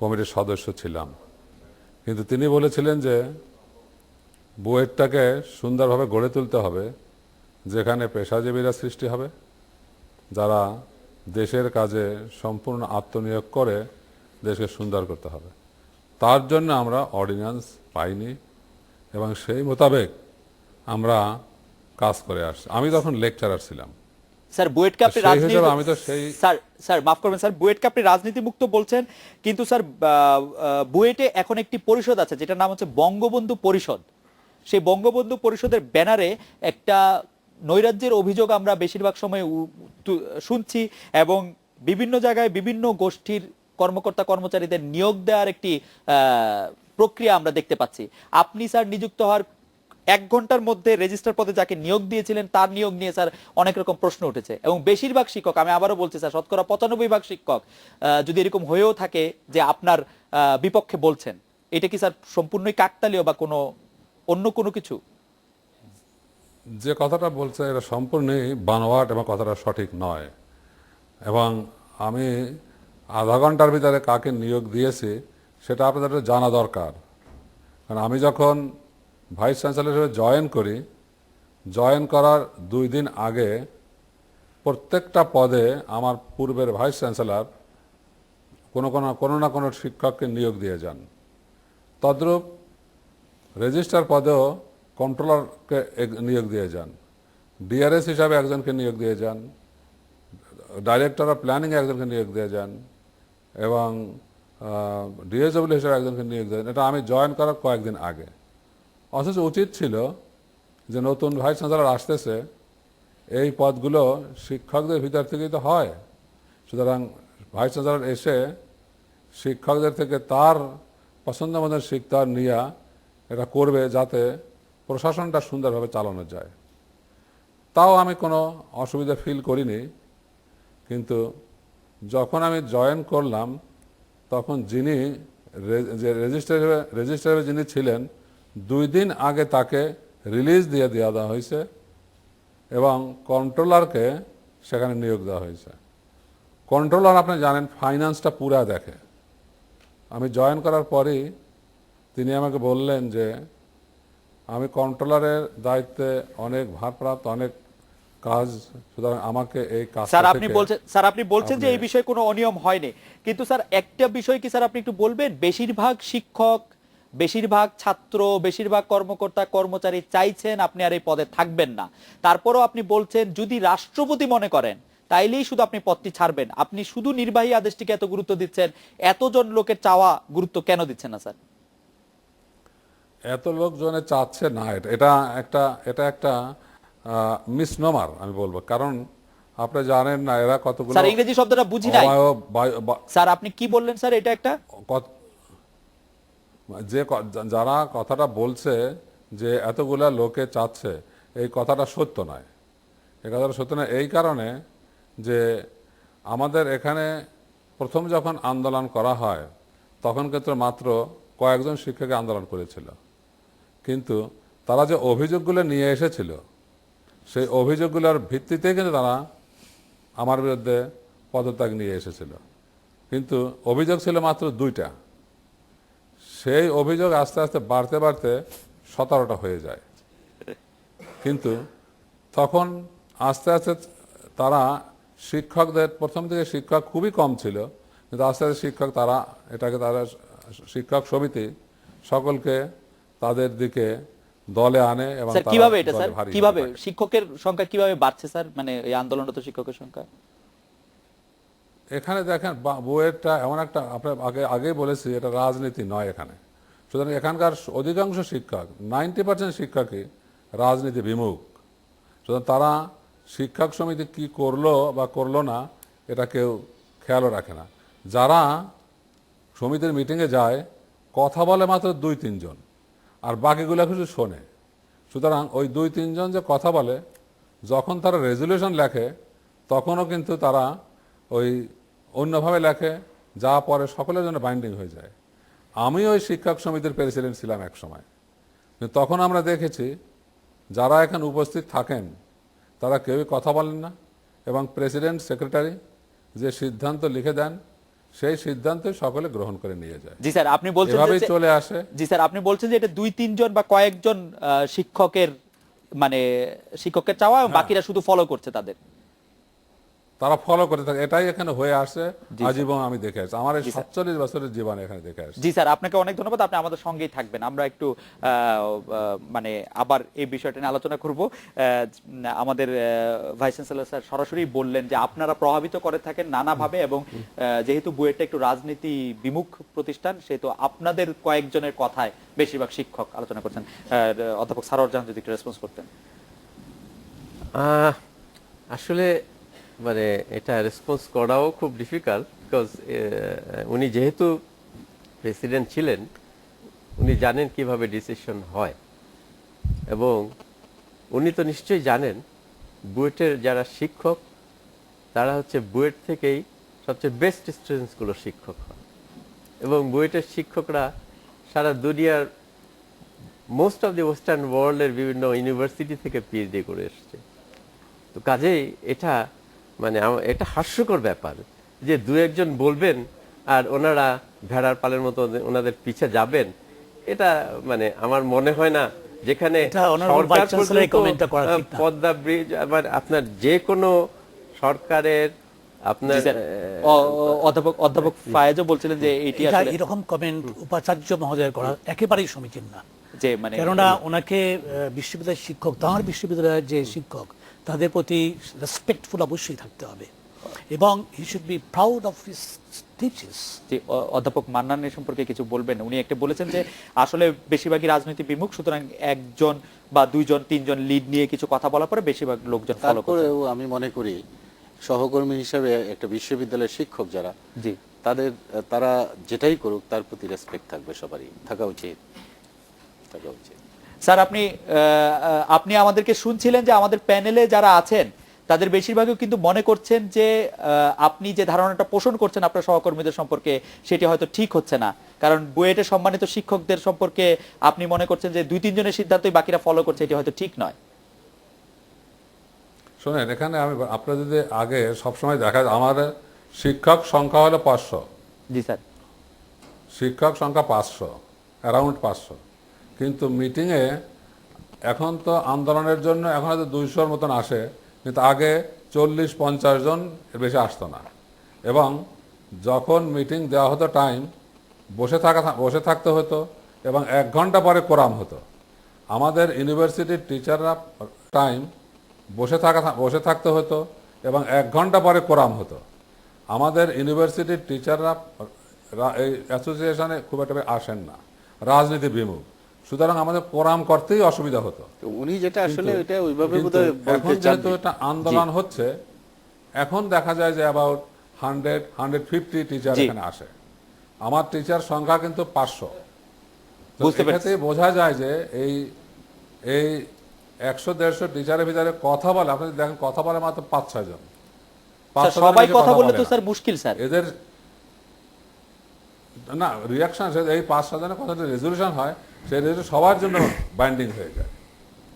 কমিটির সদস্য ছিলাম। কিন্তু তিনি বলেছিলেন যে বুয়েটটাকে সুন্দরভাবে গড়ে তুলতে হবে, যেখানে পেশাজীবীরা সৃষ্টি হবে, যারা দেশের কাজে সম্পূর্ণ আত্মনিয়োগ করে দেশকে সুন্দর করতে হবে। তার জন্য আমরা অর্ডিন্যান্স পাইনি, এবং সেই মোতাবেক আমরা কাজ করে আসছি। আমি তখন লেকচারার ছিলাম। স্যার, বুয়েটকে আপনি সেই হিসেবে আমি তো সেই স্যার মাফ করবেন স্যার, বুয়েটকে আপনি রাজনীতি মুক্ত বলছেন, কিন্তু স্যার বুয়েটে এখন একটি পরিষদ আছে যেটার নাম হচ্ছে বঙ্গবন্ধু পরিষদ। সেই বঙ্গবন্ধু পরিষদের ব্যানারে একটা নৈরাজ্যের অভিযোগ আমরা বেশিরভাগ সময় শুনছি, এবং বিভিন্ন জায়গায় বিভিন্ন গোষ্ঠীর কর্মকর্তা কর্মচারীদের নিয়োগ দেওয়ার একটি প্রক্রিয়া আমরা দেখতে পাচ্ছি। আপনি স্যার নিযুক্ত হওয়ার 1 ঘন্টার মধ্যে রেজিস্ট্রার পদে যাকে নিয়োগ দিয়েছিলেন তার নিয়োগ নিয়ে স্যার অনেক রকম প্রশ্ন উঠেছে, এবং বেশিরভাগ শিক্ষক, আমি আবারও বলছি স্যার, শতকরা 95% শিক্ষক যদি এরকম হয়েও থাকে যে আপনার বিপক্ষে বলছেন, এটা কি স্যার সম্পূর্ণই কাকতালীয় বা কোনো অন্য কোনো কিছু? যে কথাটা বলছে এটা সম্পূর্ণই বানোয়াট, এবং কথাটা সঠিক নয়। এবং আমি আধা ঘন্টার ভিতরে কাকে নিয়োগ দিয়েছি সেটা আপনাদের জানা দরকার। কারণ আমি যখন ভাইস চ্যান্সেলর হিসেবে জয়েন করি, জয়েন করার 2 দিন আগে প্রত্যেকটা পদে আমার পূর্বের ভাইস চ্যান্সেলর কোনো না কোনো শিক্ষককে নিয়োগ দিয়ে যান। তদ্রূপ রেজিস্ট্রার পদেও কন্ট্রোলারকে নিয়োগ দিয়ে যান, ডিআরএস হিসাবে একজনকে নিয়োগ দিয়ে যান, ডাইরেক্টর অফ প্ল্যানিংয়ে একজনকে নিয়োগ দিয়ে যান, এবং ডিএসডব্লিউ হিসাবে একজনকে নিয়োগ দিয়ে যান। এটা আমি জয়েন করার কয়েকদিন আগে। অথচ উচিত ছিল যে নতুন ভাইস চ্যান্সেলর আসতেছে, এই পদগুলো শিক্ষকদের ভিতর থেকেই তো হয়। সুতরাং ভাইস চ্যান্সেলর এসে শিক্ষকদের থেকে তার পছন্দ মতো শিক্ষক নিয়ে এটা করবে, যাতে প্রশাসনটা সুন্দরভাবে চালানো যায়। তাও আমি কোনো অসুবিধা ফিল করিনি। কিন্তু যখন আমি জয়েন করলাম, তখন যিনি রেজিস্ট্রারে যিনি ছিলেন, 2 দিন আগে তাকে রিলিজ দিয়ে দেওয়া হয়েছে, এবং কন্ট্রোলারকে সেখানে নিয়োগ দেওয়া হয়েছে। কন্ট্রোলার আপনি জানেন ফাইন্যান্সটা পুরা দেখে। আমি জয়েন করার পরেই তিনি আমাকে বললেন যে আমি কন্ট্রোলারের দায়িত্বে অনেক ভারপ্রাপ্ত, অনেক কাজ, সুতরাং আমাকে এই কাজ। স্যার আপনি বলছেন যে এই বিষয়ে কোনো অনিয়ম হয়নি, কিন্তু স্যার একটা বিষয় কি স্যার আপনি একটু বলবেন? বেশিরভাগ শিক্ষক, বেশিরভাগ ছাত্র, বেশিরভাগ কর্মকর্তা কর্মচারী চাইছেন আপনি আর এই পদে থাকবেন না, তারপরও আপনি বলছেন যদি রাষ্ট্রপতি মনে করেন তাইলেই শুধু আপনি পদটি ছাড়বেন। আপনি শুধু নির্বাহী আদেশটিকে এত গুরুত্ব দিচ্ছেন, এতজন লোকের চাওয়া গুরুত্ব কেন দিচ্ছেন না স্যার? এত লোকজনে চাচ্ছে না, এটা একটা মিসনোমার আমি বলবো। কারণ আপনি জানেন না এরা কতগুলো। স্যার, ইংরেজি শব্দটা বুঝি নাই স্যার, আপনি কি বললেন স্যার? এটা একটা যারা কথাটা বলছে যে এতগুলা লোকে চাচ্ছে, এই কথাটা সত্য নয়। এই কথাটা সত্য নয় এই কারণে যে আমাদের এখানে প্রথম যখন আন্দোলন করা হয় তখন কিন্তু মাত্র কয়েকজন শিক্ষক আন্দোলন করেছিল, কিন্তু তারা যে অভিযোগগুলো নিয়ে এসেছিল সেই অভিযোগগুলোর ভিত্তিতে কিন্তু তারা আমার বিরুদ্ধে পদত্যাগ নিয়ে এসেছিল। কিন্তু অভিযোগ ছিল মাত্র 2টা, সেই অভিযোগ আস্তে আস্তে বাড়তে বাড়তে 17টা হয়ে যায়। কিন্তু তখন আস্তে আস্তে তারা শিক্ষকদের, প্রথম থেকে শিক্ষক খুবই কম ছিল, কিন্তু আস্তে আস্তে শিক্ষক তারা শিক্ষক সমিতি সকলকে তাদের দিকে দলে আনে এবং স্যার তারা কিভাবে এটা দলে স্যার ভারী হতে কিভাবে থাকে। শিক্ষকের সংখ্যা কিভাবে বাড়ছে স্যার, মানে এই আন্দোলনরত শিক্ষকের সংখ্যা? এখানে দেখেন বইয়েরটা এমন একটা, আপনার আগেই বলেছি, এটা রাজনীতি নয় এখানে। সুতরাং এখানকার অধিকাংশ শিক্ষক, 90% শিক্ষকই রাজনীতি বিমুখ। সুতরাং তারা শিক্ষক সমিতি কি করলো বা করলো না এটা কেউ খেয়ালও রাখে না। যারা সমিতির মিটিংয়ে যায় কথা বলে মাত্র 2-3 জন, আর বাকিগুলো কিছু শোনে। সুতরাং ওই 2-3 জন যে কথা বলে, যখন তারা রেজলিউশন লেখে তখনও কিন্তু তারা ওই অন্যভাবে লেখে, যা পরে সকলের জন্য বাইন্ডিং হয়ে যায়। আমি ওই শিক্ষক সমিতির প্রেসিডেন্ট ছিলাম এক সময়, কিন্তু তখন আমরা দেখেছি যারা এখানে উপস্থিত থাকেন তারা কেউই কথা বলেন না, এবং প্রেসিডেন্ট সেক্রেটারি যে সিদ্ধান্ত লিখে দেন সেই সিদ্ধান্ত সকলে গ্রহণ করে নিয়ে যায়। জি স্যার, আপনি বলছেন এভাবেই যে চলে আসে। জি স্যার, আপনি বলছেন যে এটা 2-3 জন বা কয়েকজন শিক্ষকের, মানে শিক্ষকের চাওয়া, এবং বাকিরা শুধু ফলো করছে তাদের। তারা ফলো করে থাকে, এটাই এখানে হয়ে আসছে জি স্যার। আজীবন। আমি দেখে আসছি আমার এই জি স্যার। 47 বছরের জীবনে এখানে দেখে আসছি। জি স্যার, আপনাকে অনেক ধন্যবাদ, আপনি আমাদের সঙ্গেই থাকবেন। আমরা একটু মানে আবার এই বিষয়টা নিয়ে আলোচনা করব। আমাদের ভাইস চ্যান্সেলর স্যার সরাসরি বললেন যে আপনারা প্রভাবিত করে থাকেন নানাভাবে, এবং যেহেতু বুয়েটটা একটু রাজনীতি বিমুখ প্রতিষ্ঠান, সেহেতু আপনাদের কয়েকজনের কথায় বেশিরভাগ শিক্ষক আলোচনা করছেন। অধ্যাপক সারোয়ার জাহান যদি একটু রেসপন্স করতেন। আসলে মানে এটা রেসপন্স করাও খুব ডিফিকাল্ট, বিকজ উনি যেহেতু প্রেসিডেন্ট ছিলেন, উনি জানেন কিভাবে ডিসিশন হয়, এবং উনি তো নিশ্চয়ই জানেন বুয়েটের যারা শিক্ষক তারা হচ্ছে বুয়েট থেকেই সবচেয়ে বেস্ট স্টুডেন্টসগুলো শিক্ষক হয়, এবং বুয়েটের শিক্ষকরা সারা দুনিয়ার মোস্ট অফ দি ওয়েস্টার্ন ওয়ার্ল্ডের বিভিন্ন ইউনিভার্সিটি থেকে পিএইচডি করে এসছে। তো কাজেই এটা মানে এটা হাস্যকর ব্যাপার যে 2-1 জন বলবেন আর ওনারা ভেড়ার পালের মতো ওনাদের পিছে যাবেন। এটা মানে আমার মনে হয় না, যেখানে এটা honorable vice chancellor এই কমেন্টটা করা ঠিক না। পদ্মা ব্রিজ, আবার আপনার যে কোনো সরকারের আপনার জি স্যার, অধ্যাপক ফায়েজও বলছিলেন যে এটি এটা আসলে এরকম কমেন্ট উপাচার্য মহোদয়ের করা একেবারেই সমীচীন না। যে মানে কেননা ওনাকে বিশ্ববিদ্যালয়ের শিক্ষক, তাঁর বিশ্ববিদ্যালয়ের যে শিক্ষক, তাদের প্রতি রেসপেক্টফুল অবশ্যই থাকতে হবে, এবং he should be proud of his teachers. যে অধ্যাপক মান্নানের সম্পর্কে কিছু বলবেন। উনি একটা বলেছেন যে আসলে বেশিরভাগই রাজনীতি বিমুখ, সুতরাং 1 জন বা 2 জন 3 জন লিড নিয়ে কিছু কথা বলার পরে বেশিরভাগ লোকজন ফলো করে। তারপরেও আমি মনে করি সহকর্মী হিসাবে একটা বিশ্ববিদ্যালয়ের শিক্ষক যারা, জি তারা যেটাই করুক তার প্রতি রেসপেক্ট থাকবে, সবারই থাকা উচিত। স্যার, আপনি আমাদেরকে শুনছিলেন যে আমাদের প্যানেলে যারা আছেন তাদের বেশিরভাগই কিন্তু মনে করছেন যে আপনি যে ধারণাটা পোষণ করছেন আপনার সহকর্মীদের সম্পর্কে সেটি হয়তো ঠিক হচ্ছে না, কারণ বুয়েটের সম্মানিত শিক্ষকদের সম্পর্কে আপনি মনে করছেন যে 2-3 জনের সিদ্ধান্তই বাকিরা ফলো করছে, এটি হয়তো ঠিক নয়। শোনেন, এখানে আমি আপনার যদি আগে সবসময় দেখা যায় আমাদের শিক্ষক সংখ্যা হলো 500। জি স্যার। শিক্ষক সংখ্যা 500, অ্যারাউন্ড 500, কিন্তু মিটিংয়ে এখন তো আন্দোলনের জন্য এখন হয়তো 200-র মতন আসে, কিন্তু আগে 40-50 জন এর বেশি আসতো না। এবং যখন মিটিং দেওয়া হতো টাইম, বসে থাকতে হতো, এবং 1 ঘন্টা পরে কোরাম হতো। আমাদের ইউনিভার্সিটির টিচাররা টাইম বসে থাকতে হতো, এবং 1 ঘন্টা পরে কোরাম হতো। আমাদের ইউনিভার্সিটির টিচাররা এই অ্যাসোসিয়েশনে খুব একটা আসেন না, রাজনীতি বিমুখ, সুতরাং আমাদের কোরাম করতেই অসুবিধা হতো। উনি যেটা আসলে এটা ওইভাবে কিন্তু বোধহয় এখন বলতে যেহেতু চাননি। এটা আন্দোলন হচ্ছে, এখন দেখা যায় যে অ্যাবাউট 100-150 টিচার জি। এখানে আসে। আমার টিচার সংখ্যা কিন্তু 500, বুঝতে পেরেছি। এক্ষেত্রে বোঝা যায় যে এই এই 100-150 টিচারের ভিতরে কথা বলে, আপনি যদি দেখেন কথা বলে মাত্র 5-6 জন। স্যার, 5-6 জনের সবাই বেশি কথা বললে বলে তো না। স্যার মুশকিল স্যার। এদের না রিয়াকশন, এই 5-6 জনের কথা রেজলিউশন হয়, সেই রেজলিউশন সবার জন্য বাইন্ডিং হয়ে যায়।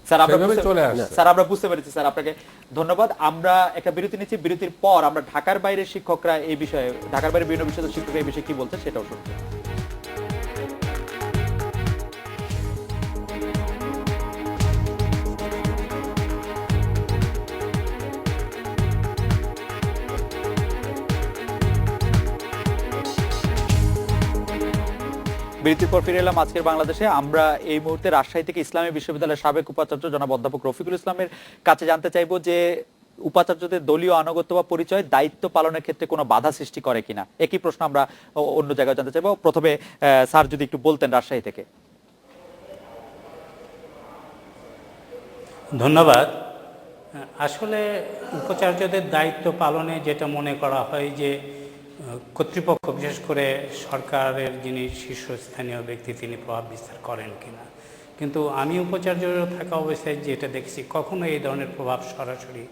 স্যার আমরা সেভাবেই বুঝতে- চলে আসছে। স্যার আমরা বুঝতে পেরেছি স্যার, আপনাকে ধন্যবাদ। আমরা একটা বিরতি নিচ্ছি, বিরতির পর আমরা ঢাকার বাইরের শিক্ষকরা এই বিষয়ে, ঢাকার বাইরে বিভিন্ন বিষয়ের শিক্ষকরা এই বিষয়ে কি বলছেন সেটাও শুনবো। বিরতির পর ফিরে এলাম আজকের বাংলাদেশে। আমরা এই মুহূর্তে রাজশাহী থেকে ইসলামী বিশ্ববিদ্যালয়ের সাবেক উপাচার্য জনাব অধ্যাপক রফিকুল ইসলামের কাছে জানতে চাইবো যে উপাচার্যদের দলীয় আনুগত্য বা পরিচয় দায়িত্ব পালনের ক্ষেত্রে কোনো বাধা সৃষ্টি করে কিনা, একই প্রশ্ন আমরা অন্য জায়গায় জানতে চাইবো। প্রথমে স্যার যদি একটু বলতেন রাজশাহী থেকে। ধন্যবাদ। আসলে উপাচার্যদের দায়িত্ব পালনে যেটা মনে করা হয় যে কর্তৃপক্ষ, বিশেষ করে সরকারের যিনি শীর্ষস্থানীয় ব্যক্তি, তিনি প্রভাব বিস্তার করেন কিনা, কিন্তু আমি উপাচার্য থাকা অবস্থায় যেটা দেখছি, কখনো এই ধরনের প্রভাব সরাসরি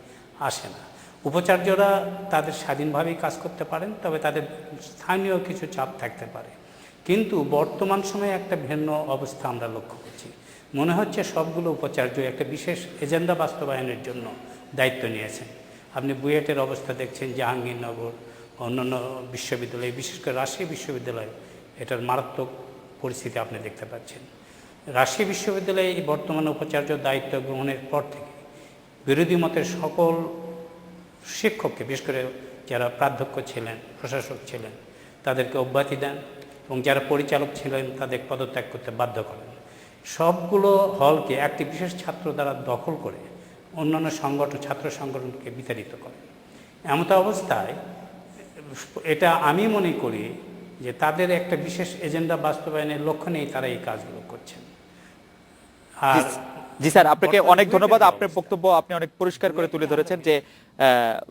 আসে না। উপাচার্যরা তাদের স্বাধীনভাবেই কাজ করতে পারেন, তবে তাদের স্থানীয় কিছু চাপ থাকতে পারে। কিন্তু বর্তমান সময়ে একটা ভিন্ন অবস্থা আমরা লক্ষ্য করছি। মনে হচ্ছে সবগুলো উপাচার্য একটা বিশেষ এজেন্ডা বাস্তবায়নের জন্য দায়িত্ব নিয়েছেন। আপনি বুয়েটের অবস্থা দেখছেন, জাহাঙ্গীরনগর, অন্যান্য বিশ্ববিদ্যালয়, বিশেষ করে রাজশাহী বিশ্ববিদ্যালয়, এটার মারাত্মক পরিস্থিতি আপনি দেখতে পাচ্ছেন। রাজশাহী বিশ্ববিদ্যালয়ে বর্তমানে উপাচার্য দায়িত্ব গ্রহণের পর থেকে বিরোধী মতের সকল শিক্ষককে, বিশেষ করে যারা প্রাধ্যক্ষ ছিলেন, প্রশাসক ছিলেন, তাদেরকে অব্যাহতি দেন এবং যারা পরিচালক ছিলেন তাদের পদত্যাগ করতে বাধ্য করেন। সবগুলো হলকে একটি বিশেষ ছাত্র দ্বারা দখল করে অন্যান্য সংগঠন, ছাত্র সংগঠনকে বিতাড়িত করেন। এমত অবস্থায় এটা আমি মনে করি যে তাদের একটা বিশেষ এজেন্ডা বাস্তবায়নের লক্ষ্য নেই, তারা এই কাজগুলো করছেন। আর জি স্যার, আপনাকে অনেক ধন্যবাদ। আপনার বক্তব্য আপনি অনেক পরিষ্কার করে তুলে ধরেছেন যে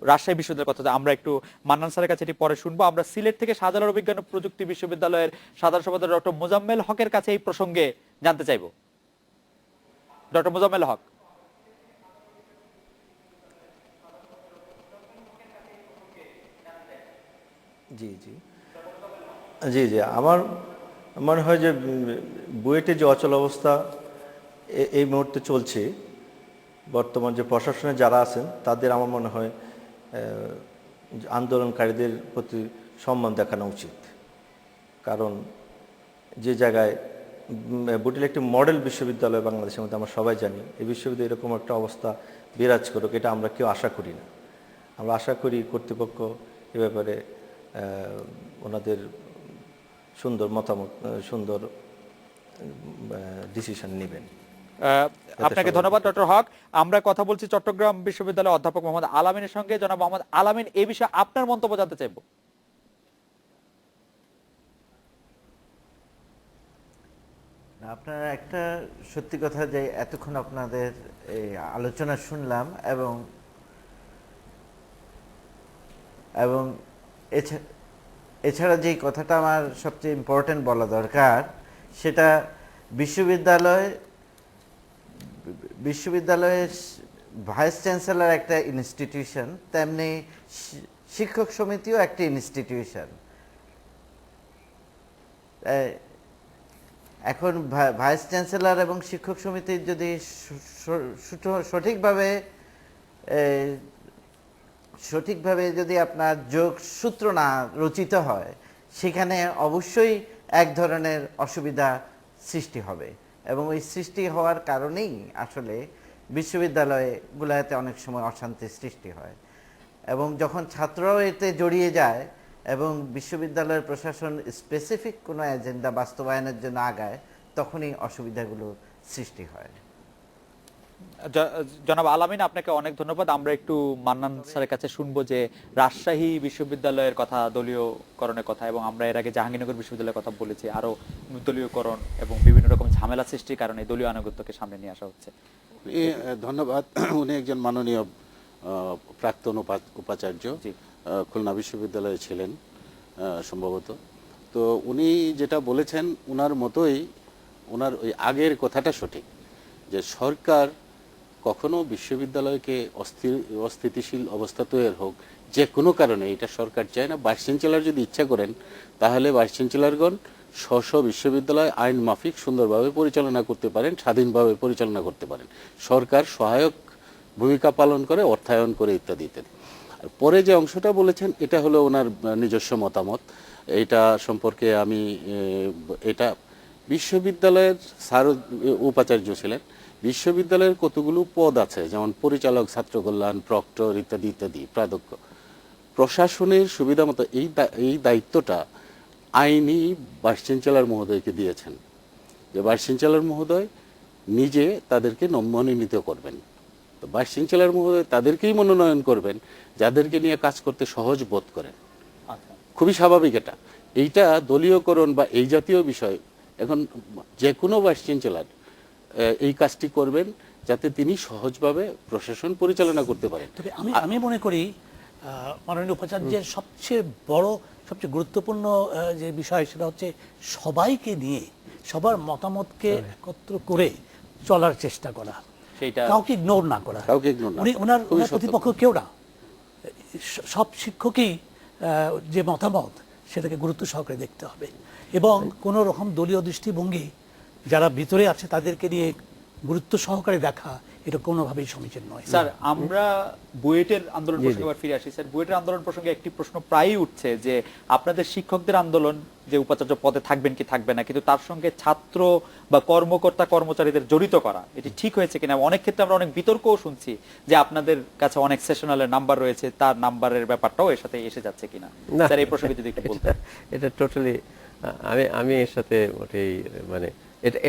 রাজশাহী বিশ্ববিদ্যালয়ের কথা। আমরা একটু মান্নান স্যারের কাছে এটি পরে শুনবো। আমরা সিলেট থেকে শাহজালাল বিজ্ঞান ও প্রযুক্তি বিশ্ববিদ্যালয়ের সাধারণ সম্পাদক ডক্টর মোজাম্মেল হকের কাছে এই প্রসঙ্গে জানতে চাইব। ডক্টর মোজাম্মেল হক। জি জি জি জি আমার মনে হয় যে বুয়েটে যে অচল অবস্থা এই মুহূর্তে চলছে, বর্তমান যে প্রশাসনে যারা আছেন তাদের আমার মনে হয় আন্দোলনকারীদের প্রতি সম্মান দেখানো উচিত। কারণ যে জায়গায় বুয়েট একটি মডেল বিশ্ববিদ্যালয় বাংলাদেশের মধ্যে, আমরা সবাই জানি, এই বিশ্ববিদ্যালয়ে এরকম একটা অবস্থা বিরাজ করুক এটা আমরা কেউ আশা করি না। আমরা আশা করি কর্তৃপক্ষ এ ব্যাপারে ওনাদের সুন্দর মতামত, সুন্দর ডিসিশন নেবেন। আপনাকে ধন্যবাদ ডক্টর হক। আমরা কথা বলছি চট্টগ্রাম বিশ্ববিদ্যালয়ের অধ্যাপক মোহাম্মদ আলামিনের সঙ্গে। জনাব মোহাম্মদ আলামিন, এই বিষয়ে আপনার মন্তব্য জানতে চাইব। আপনারা একটা সত্যি কথা যে এতক্ষণ আপনাদের এই আলোচনা শুনলাম এবং এবং এছাড়া যেই কথাটা আমার সবচেয়ে ইম্পর্টেন্ট বলা দরকার, সেটা বিশ্ববিদ্যালয়ের ভাইস চ্যান্সেলর একটা ইনস্টিটিউশন, তেমনি শিক্ষক সমিতিও একটা ইনস্টিটিউশন। এখন ভাইস চ্যান্সেলর এবং শিক্ষক সমিতির যদি সঠিকভাবে যদি আপনার যোগসূত্র না রচিত হয়, সেখানে অবশ্যই এক ধরনের অসুবিধা সৃষ্টি হবে এবং ওই সৃষ্টি হওয়ার কারণেই আসলে বিশ্ববিদ্যালয়গুলোতে অনেক সময় অশান্তির সৃষ্টি হয়। এবং যখন ছাত্ররাও এতে জড়িয়ে যায় এবং বিশ্ববিদ্যালয়ের প্রশাসন স্পেসিফিক কোনো এজেন্ডা বাস্তবায়নের জন্য আগায়, তখনই অসুবিধাগুলো সৃষ্টি হয়। জনাব আলামিন, আপনাকে অনেক ধন্যবাদ। আমরা একটু মান্নান স্যারের কাছে শুনবো যে রাজশাহী বিশ্ববিদ্যালয়ের কথা, দলীয়করণের কথা, এবং আমরা এর আগে জাহাঙ্গীরনগর বিশ্ববিদ্যালয়ের কথা বলেছি, আরো দলীয়করণ এবং বিভিন্ন রকম ঝামেলা সৃষ্টির কারণে দলীয় আনুগত্যকে সামনে নিয়ে আসা হচ্ছে। ধন্যবাদ। উনি একজন মাননীয় প্রাক্তন উপাচার্য, খুলনা বিশ্ববিদ্যালয়ে ছিলেন সম্ভবত। তো উনি যেটা বলেছেন, উনার মতোই ওনার ওই আগের কথাটা সঠিক, যে সরকার কখনো বিশ্ববিদ্যালয়কে অস্থিতিশীল অবস্থা তৈরি হোক যে কোনো কারণে, এটা সরকার চায় না। ভাইস চ্যান্সেলর যদি ইচ্ছা করেন তাহলে ভাইস চ্যান্সেলরগণ স্ব বিশ্ববিদ্যালয় আইন মাফিক সুন্দরভাবে পরিচালনা করতে পারেন, স্বাধীনভাবে পরিচালনা করতে পারেন। সরকার সহায়ক ভূমিকা পালন করে, অর্থায়ন করে ইত্যাদি ইত্যাদি। আর পরে যে অংশটা বলেছেন এটা হলো ওনার নিজস্ব মতামত। এটা সম্পর্কে আমি এটা বিশ্ববিদ্যালয়ের স্যার উপাচার্য ছিলেন, বিশ্ববিদ্যালয়ের কতগুলো পদ আছে, যেমন পরিচালক, ছাত্র কল্যাণ, প্রক্টর ইত্যাদি ইত্যাদি, প্রাধ্যক্ষ। প্রশাসনের সুবিধা মতো এই দায়িত্বটা আইনি ভাইস চ্যান্সেলর মহোদয়কে দিয়েছেন, যে ভাইস চ্যান্সেলর মহোদয় নিজে তাদেরকে মনোনীত করবেন। তো ভাইস চ্যান্সেলর মহোদয় তাদেরকেই মনোনয়ন করবেন যাদেরকে নিয়ে কাজ করতে সহজ বোধ করেন। খুবই স্বাভাবিক এটা। এইটা দলীয়করণ বা এই জাতীয় বিষয়, এখন যে কোনো ভাইস চ্যান্সেলর এই কাজটি করবেন যাতে তিনি সহজভাবে প্রশাসন পরিচালনা করতে পারেন। তবে আমি মনে করি মাননীয় উপাচার্যের সবচেয়ে বড়, সবচেয়ে গুরুত্বপূর্ণ যে বিষয় সেটা হচ্ছে সবাইকে নিয়ে, সবার মতামতকে একত্র করে চলার চেষ্টা করা, সেইটা কাউকে ইগনোর না করা। কাউকে ignore না। ওনার খুবই সত্য। প্রতিপক্ষ কেউ না, সব শিক্ষকই যে মতামত সেটাকে গুরুত্ব সহকারে দেখতে হবে, এবং কোনো রকম দলীয় দৃষ্টিভঙ্গি যারা ভিতরে আছে তাদেরকে নিয়ে গুরুত্ব সহকারে দেখা, এটা কোনোভাবেই সমীচীন নয়। স্যার, আমরা বুয়েটের আন্দোলন প্রসঙ্গে আবার ফিরে আসি। স্যার, বুয়েটের আন্দোলন প্রসঙ্গে একটি প্রশ্ন প্রায়ই উঠছে যে আপনাদের শিক্ষকদের আন্দোলন, যে উপাচার্য পদে থাকবেন কি থাকবে না, কিন্তু তার সঙ্গে ছাত্র বা কর্মকর্তা কর্মচারীদের জড়িত করা, এটি ঠিক হয়েছে কিনা? অনেক ক্ষেত্রে আমরা অনেক বিতর্কও শুনছি যে আপনাদের কাছে অনেক সেশনালের নাম্বার রয়েছে, তার নাম্বারের ব্যাপারটাও এর সাথে এসে যাচ্ছে কিনা। স্যার, এই প্রসঙ্গে যদি একটু বলতেন। এটা টোটালি আমি এর সাথে মোটেই মানে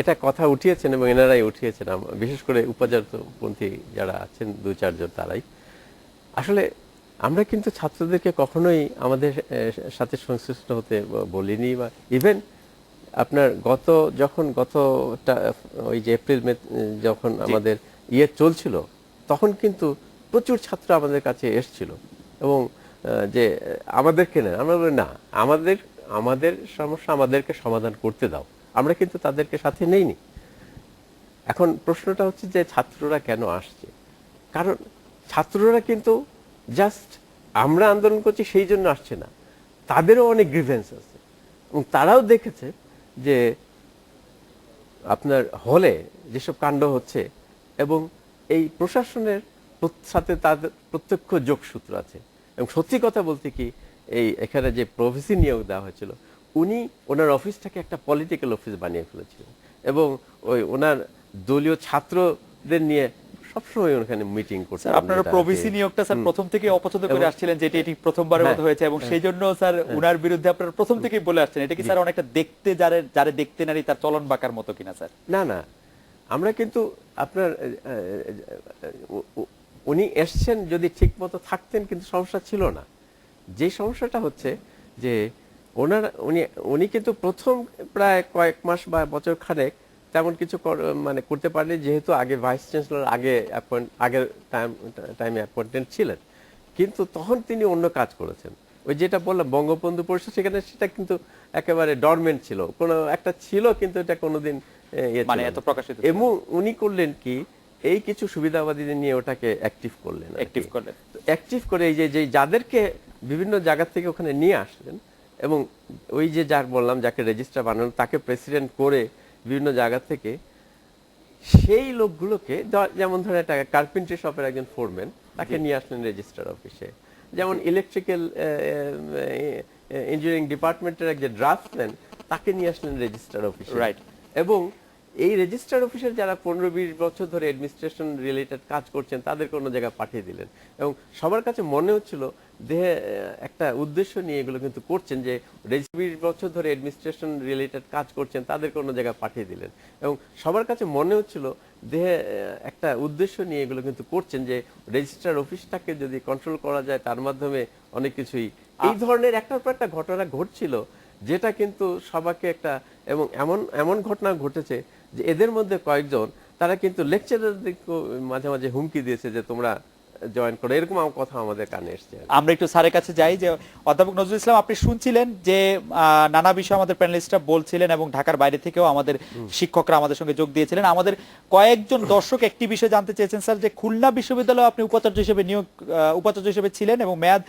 এটা কথা উঠিয়েছেন এবং এনারাই উঠিয়েছেন, বিশেষ করে উপাচার্যপন্থী যারা আছেন 2-4 জন, তারাই আসলে। আমরা কিন্তু ছাত্রদেরকে কখনোই আমাদের সাথে সংশ্লিষ্ট হতে বলিনি, বা ইভেন আপনার গত ওই যে এপ্রিল মে যখন আমাদের চলছিল, তখন কিন্তু প্রচুর ছাত্র আমাদের কাছে এসছিল এবং যে আমাদেরকে নেন, আমরা বলি না, আমাদের সমস্যা আমাদেরকে সমাধান করতে দাও, আমরা কিন্তু তাদেরকে সাথে নেইনি। এখন প্রশ্নটা হচ্ছে যে ছাত্ররা কেন আসছে? কারণ ছাত্ররা কিন্তু জাস্ট আমরা আন্দোলন করছি সেই জন্য আসছে না, তাদেরও অনেক গ্রিভেন্স আছে এবং তারাও দেখেছে যে আপনার হলে যেসব কাণ্ড হচ্ছে এবং এই প্রশাসনের সাথে তাদের প্রত্যক্ষ যোগসূত্র আছে। এবং সত্যি কথা বলতে কি, এখানে যে প্রফেসি নিয়োগ দেওয়া হয়েছিল, উনি ওনার অফিসটাকে একটা পলিটিক্যাল অফিস বানিয়ে ফেলেছিলেন এবং ওনার দলীয় ছাত্রদের নিয়ে সবসময় ওখানে মিটিং করতেন। আপনারা প্রভিসি নিয়োগটা স্যার প্রথম থেকে অপছন্দ করে আসছিলেন, যেটি এটি প্রথমবারের মতো হয়েছে, এবং সেই জন্য স্যার উনার বিরুদ্ধে আপনারা প্রথম থেকেই বলে আসছেন। এটা কি স্যার অনেকটা দেখতে যারা দেখতে নারী তার চলন বাঁকার মতো কিনা স্যার? না, আমরা কিন্তু আপনার উনি এসছেন যদি ঠিক মতো থাকতেন কিন্তু সমস্যা ছিল না। যে সমস্যাটা হচ্ছে যে উনি কিন্তু প্রথম প্রায় কয়েক মাস বা বছর খানেক তেমন কিছু মানে করতে পারেনি, যেহেতু আগে ভাইস চ্যান্সেলর আগের টাইমে অ্যাপয়েন্টেন্ট ছিলেন, কিন্তু তখন তিনি অন্য কাজ করেছেন। ওই যেটা বললাম বঙ্গবন্ধু পরিষদ, সেখানে সেটা কিন্তু একেবারে ডরমেন্ট ছিল, কোনো একটা ছিল কিন্তু এটা কোনোদিন মানে এত প্রকাশিত। এবং উনি করলেন কি, এই কিছু সুবিধাবাদীদের নিয়ে ওটাকে অ্যাক্টিভ করে এই যে যাদেরকে বিভিন্ন জায়গা থেকে ওখানে নিয়ে আসলেন, এবং ওই যে যার বললাম যাকে রেজিস্ট্রার বানানো, তাকে প্রেসিডেন্ট করে বিভিন্ন জায়গা থেকে সেই লোকগুলোকে, যেমন ধরেন একটা কার্পেন্ট্রি শপের একজন ফোরম্যান, তাকে নিয়ে আসলেন রেজিস্ট্রার অফিসে। যেমন ইলেকট্রিক্যাল ইঞ্জিনিয়ারিং ডিপার্টমেন্টের একজন ড্রাফটম্যান, তাকে নিয়ে আসলেন রেজিস্ট্রার অফিসে। রাইট। এবং এই রেজিস্ট্রার অফিসের যারা 15-20 বছর ধরে অ্যাডমিনিস্ট্রেশন রিলেটেড কাজ করছেন, তাদেরকে অন্য জায়গায় পাঠিয়ে দিলেন। এবং সবার কাছে মনে হচ্ছিল যে একটা উদ্দেশ্য নিয়ে এগুলো কিন্তু করছেন, যে 20 বছর ধরে অ্যাডমিনিস্ট্রেশন রিলেটেড কাজ করছেন, তাদেরকে অন্য জায়গায় পাঠিয়ে দিলেন। এবং সবার কাছে মনে হচ্ছিল যে একটা উদ্দেশ্য নিয়ে এগুলো কিন্তু করছেন, যে রেজিস্ট্রার অফিসটাকে যদি কন্ট্রোল করা যায়, তার মাধ্যমে অনেক কিছুই, এই ধরনের একটার পর একটা ঘটনা ঘটছিল, যেটা কিন্তু সবাইকে একটা, এবং এমন ঘটনা ঘটেছে যে এদের মধ্যে কয়েকজন তারা কিন্তু লেকচারারদেরকে মাঝে মাঝে হুমকি দিয়েছে যে তোমরা জয়েন করে, এরকম আমার কথা আমাদের কানে এসছে। আমরা একটু স্যারের কাছে যাই যে অধ্যাপক নজরুল ইসলাম, আপনি শুনছিলেন যে নানা বিষয় আমাদের প্যানেলিস্টরা বলছিলেন এবং ঢাকার বাইরে থেকেও আমাদের শিক্ষকরা আমাদের সঙ্গে যোগ দিয়েছিলেন। আমাদের কয়েকজন দর্শক একটি বিষয় জানতে চেয়েছেন স্যার, যে খুলনা বিশ্ববিদ্যালয়ে আপনি উপাচার্য হিসেবে ছিলেন এবং মেয়াদ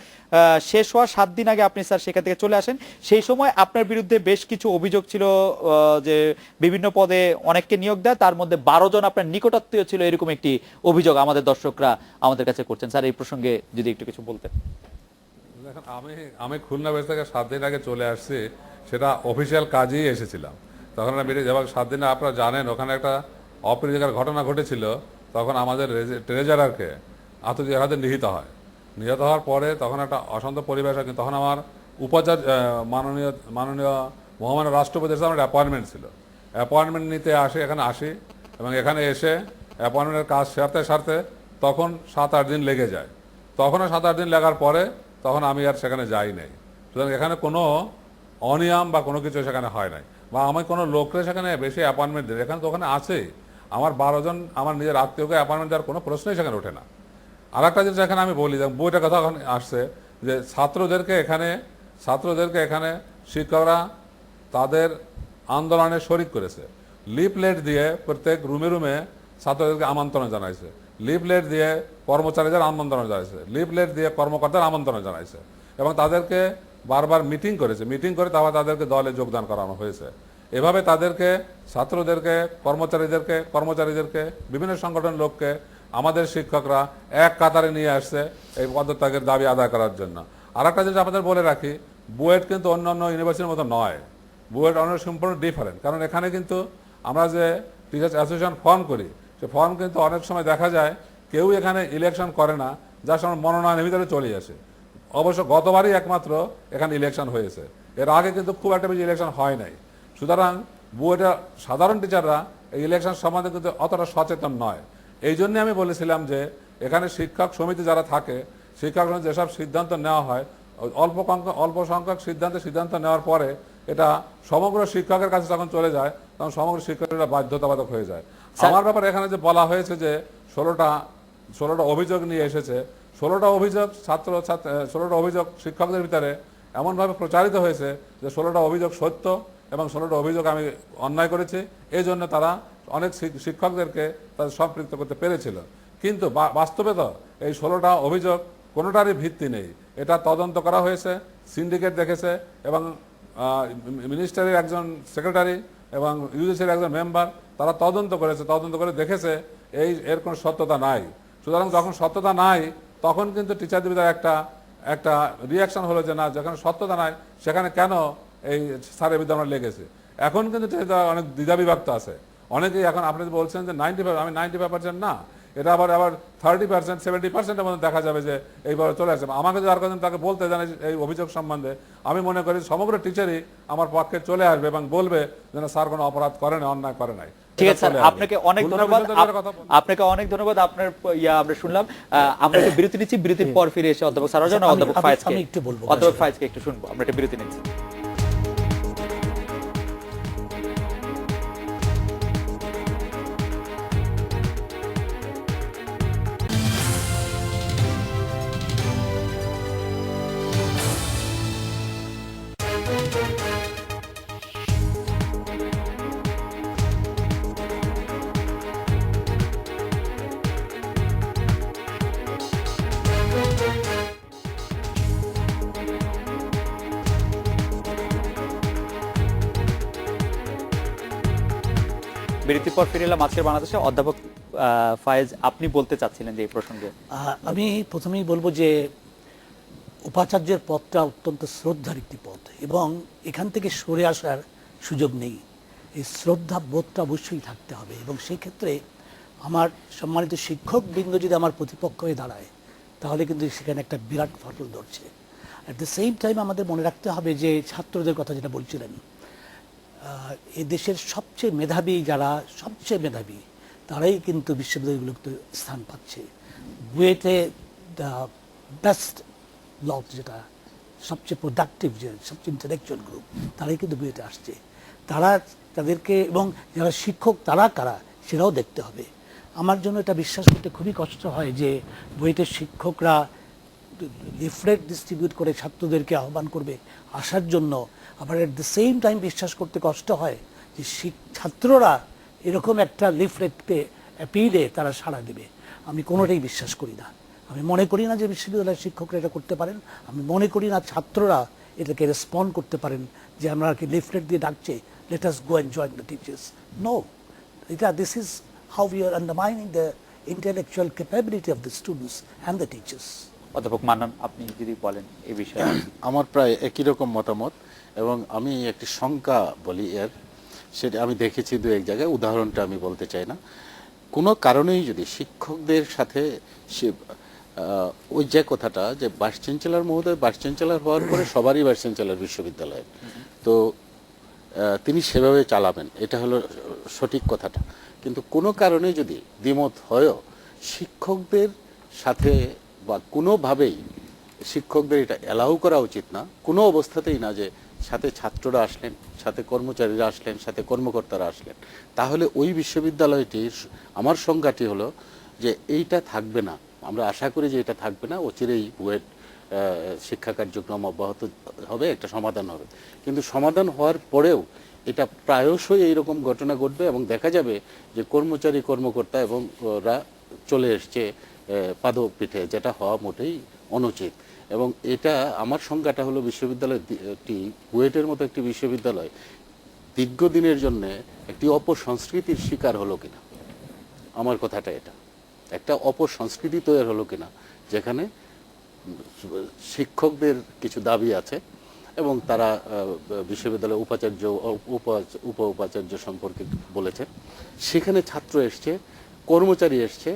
শেষ হওয়ার 7 দিন আগে আপনি স্যার সেখান থেকে চলে আসেন। সেই সময় আপনার বিরুদ্ধে বেশ কিছু অভিযোগ ছিল, যে বিভিন্ন পদে অনেককে নিয়োগ দেয়, তার মধ্যে 12 জন আপনার নিকটাত্মীয় ছিল, এরকম একটি অভিযোগ আমাদের দর্শকরা আমাদের কাছে করছেন। স্যার এই প্রসঙ্গে যদি একটু কিছু বলতেন। দেখেন, আমি খুলনা বেস থেকে 7 দিন আগে চলে আসছি, সেটা অফিসিয়াল কাজেই এসেছিলাম। তখন আমি এবং 7 দিনে আপনারা জানেন ওখানে একটা অপ্রীতিকর ঘটনা ঘটেছিল। তখন আমাদের ট্রেজারারকে আত্মঘাতে নিহত হওয়ার পরে তখন একটা অশান্ত পরিবেশ হয়। কিন্তু তখন আমার উপাচার্য মাননীয় মহামান্য রাষ্ট্রপতির সাথে আমার অ্যাপয়েন্টমেন্ট ছিল। অ্যাপয়েন্টমেন্ট নিতে এখানে আসি এবং এখানে এসে অ্যাপয়েন্টমেন্টের কাজ সারতে তখন 7-8 দিন লেগে যায়। তখনও 7-8 দিন লাগার পরে তখন আমি আর সেখানে যাই নাই। সুতরাং এখানে কোনো অনিয়ম বা কোনো কিছু সেখানে হয় নাই, বা আমি কোনো লোককে সেখানে বেশি অ্যাপয়েন্টমেন্ট দিই। এখানে তো ওখানে আছে আমার 12 জন আমার নিজের আত্মীয়কে অ্যাপয়েন্টমেন্ট দেওয়ার কোনো প্রশ্নই সেখানে ওঠে না। আর একটা জিনিস এখানে আমি বলি, বইটার কথা এখন আসছে, যে ছাত্রদেরকে এখানে শিক্ষকরা তাদের আন্দোলনে শরিক করেছে। লিফলেট দিয়ে প্রত্যেক রুমে ছাত্রদেরকে আমন্ত্রণ জানাইছে, লিফলেট দিয়ে কর্মচারীদের আমন্ত্রণ জানাইছে, লিফলেট দিয়ে কর্মকর্তার আমন্ত্রণ জানাইছে এবং তাদেরকে বারবার মিটিং করে তারপর তাদেরকে দলে যোগদান করানো হয়েছে। এভাবে তাদেরকে, ছাত্রদেরকে, কর্মচারীদেরকে, বিভিন্ন সংগঠনের লোককে আমাদের শিক্ষকরা এক কাতারে নিয়ে আসছে এই পদত্যাগের দাবি আদায় করার জন্য। আর একটা জিনিস আপনাদের বলে রাখি, বুয়েট কিন্তু অন্যান্য ইউনিভার্সিটির মতো নয়। বুয়েট অন্য সম্পূর্ণ ডিফারেন্ট। কারণ এখানে কিন্তু আমরা যে টিচার্স অ্যাসোসিয়েশন ফর্ম করি, সে ফর্ম কিন্তু অনেক সময় দেখা যায় কেউ এখানে ইলেকশন করে না, যার সময় মনোনয়নের ভিতরে চলে আসে। অবশ্য গতবারই একমাত্র এখানে ইলেকশন হয়েছে, এর আগে কিন্তু খুব একটা বেশি ইলেকশন হয় নাই। সুতরাং বুয়েটের সাধারণ টিচাররা এই ইলেকশন সম্বন্ধে কিন্তু অতটা সচেতন নয়। এই জন্যে আমি বলেছিলাম যে এখানে শিক্ষক সমিতি যারা থাকে, শিক্ষক সমিতি যেসব সিদ্ধান্ত নেওয়া হয়, অল্প সংখ্যক সিদ্ধান্ত নেওয়ার পরে এটা সমগ্র শিক্ষকের কাছে যখন চলে যায় তখন সমগ্র শিক্ষকেরা বাধ্যতামূলক হয়ে যায়। আমার ব্যাপারে এখানে যে বলা হয়েছে যে 16টা অভিযোগ নিয়ে এসেছে, 16টা অভিযোগ শিক্ষকদের ভিতরে এমনভাবে প্রচারিত হয়েছে যে 16টা অভিযোগ সত্য এবং 16টা অভিযোগ আমি অন্যায় করেছি, এই জন্য তারা অনেক শিক্ষকদেরকে তাদের সম্পৃক্ত করতে পেরেছিল। কিন্তু বাস্তবে তো এই 16টা অভিযোগ কোনোটারই ভিত্তি নেই। এটা তদন্ত করা হয়েছে, সিন্ডিকেট দেখেছে এবং মিনিস্টারের একজন সেক্রেটারি এবং ইউজিসির একজন মেম্বার তারা তদন্ত করে দেখেছে এর কোনো সত্যতা নাই। সুতরাং যখন সত্যতা নাই তখন কিন্তু টিচারদের ভিতরে একটা রিয়াকশন হলো যে না, যেখানে সত্যতা নাই সেখানে কেন এই স্যারের বিরুদ্ধে আমরা লেগেছে। এখন কিন্তু অনেক দ্বিধাবিভক্ত আছে অনেকেই। এখন আপনি বলছেন যে 95, আমি 95% না, এটা আবার 30%, 70%-এর মধ্যে দেখা যাবে যে এইভাবে চলে আসবে। আমাকে যার কারণে তাকে বলতে জানে এই অভিযোগ সম্বন্ধে, আমি মনে করি সমগ্র টিচারই আমার পক্ষে চলে আসবে এবং বলবে যে না, স্যার কোনো অপরাধ করে নাই, অন্যায় করে নাই। ঠিক আছে স্যার, আপনাকে অনেক ধন্যবাদ। আমরা শুনলাম। আমরা একটা বিরতি নিচ্ছি, বিরতির পর ফিরে এসে অধ্যাপক সারোজান, অধ্যাপক ফায়েজকে একটু শুনবো। আমরা একটা বিরতি নিচ্ছি। বিরতির পর ফিরে এলাম আজকের বাংলাদেশে। অধ্যাপক ফায়েজ, আপনি বলতে চাচ্ছিলেন যে এই প্রসঙ্গে। আমি প্রথমেই বলবো যে উপাচার্যের পদটা অত্যন্ত শ্রদ্ধার একটি পদ এবং এখান থেকে সরে আসার সুযোগ নেই। এই শ্রদ্ধা বোধটা অবশ্যই থাকতে হবে এবং সেই ক্ষেত্রে আমার সম্মানিত শিক্ষকবৃন্দ যদি আমার প্রতিপক্ষ হয়ে দাঁড়ায় তাহলে কিন্তু সেখানে একটা বিরাট ফাটল ধরছে। অ্যাট দ্য সেম টাইম আমাদের মনে রাখতে হবে যে ছাত্রদের কথা যেটা বলছিলেন, এই দেশের সবচেয়ে মেধাবী তারাই কিন্তু বিশ্ববিদ্যালয়গুলোতে স্থান পাচ্ছে। বুয়েটে দ্য বেস্ট ব্লক, যেটা সবচেয়ে প্রোডাক্টিভ, যে সবচেয়ে ইন্টেলেকচুয়াল গ্রুপ, তারাই কিন্তু বুয়েটে আসছে। তাদেরকে এবং যারা শিক্ষক তারা কারা সেটাও দেখতে হবে। আমার জন্য এটা বিশ্বাস করতে খুবই কষ্ট হয় যে বুয়েটের শিক্ষকরা লিফলেট ডিস্ট্রিবিউট করে ছাত্রদেরকে আহ্বান করবে আসার জন্য, আবার এট দ্য সেম টাইম বিশ্বাস করতে কষ্ট হয় যে ছাত্ররা এরকম একটা লিফলেটকে অ্যাপিলে তারা সাড়া দেবে। আমি কোনোটাই বিশ্বাস করি না। আমি মনে করি না যে বিশ্ববিদ্যালয়ের শিক্ষকরা এটা করতে পারেন। আমি মনে করি না ছাত্ররা এটাকে রেসপন্ড করতে পারেন যে আমরা কি লিফলেট দিয়ে ডাকছে let us go and join the teachers. No, this is how we are undermining the intellectual capability of the students and the teachers. অধ্যাপক মান্নান, আপনি যদি বলেন এই বিষয়ে। আমার প্রায় একই রকম মতামত, এবং আমি একটি শঙ্কা বলি এর, সেটা আমি দেখেছি দু এক জায়গায়, উদাহরণটা আমি বলতে চাই না। কোনো কারণেই যদি শিক্ষকদের সাথে ওই যে কথাটা যে ভাইস চ্যান্সেলর মহোদয় ভাইস চ্যান্সেলর হওয়ার পরে সবারই ভাইস চ্যান্সেলর বিশ্ববিদ্যালয়ে, তো তিনি সেভাবে চালাবেন, এটা হলো সঠিক কথাটা। কিন্তু কোনো কারণে যদি দ্বিমত হয়ও শিক্ষকদের সাথে বা কোনোভাবেই শিক্ষকদের এটা অ্যালাউ করা উচিত না, কোনো অবস্থাতেই না, যে সাথে ছাত্ররা আসলেন, সাথে কর্মচারীরা আসলেন, সাথে কর্মকর্তারা আসলেন, তাহলে ওই বিশ্ববিদ্যালয়টির আমার সংজ্ঞাটি হলো যে এইটা থাকবে না। আমরা আশা করি যে এটা থাকবে না, অচিরেই বুয়েট শিক্ষা কার্যক্রম অব্যাহত হবে, একটা সমাধান হবে। কিন্তু সমাধান হওয়ার পরেও এটা প্রায়শই এইরকম ঘটনা ঘটবে এবং দেখা যাবে যে কর্মচারী কর্মকর্তা এবং ওরা চলে এসছে পাদপিঠে, যেটা হওয়া মোটেই অনুচিত। এবং এটা আমার সংজ্ঞাটা হলো বিশ্ববিদ্যালয়টি বুয়েটের মতো একটি বিশ্ববিদ্যালয় দীর্ঘদিনের জন্য একটি অপসংস্কৃতির শিকার হলো কিনা, আমার কথাটা এটা, একটা অপসংস্কৃতি তৈরি হলো কিনা, যেখানে শিক্ষকদের কিছু দাবি আছে এবং তারা বিশ্ববিদ্যালয়ের উপাচার্য উপ উপাচার্য সম্পর্কে বলেছে, সেখানে ছাত্র এসছে, কর্মচারী এসছে,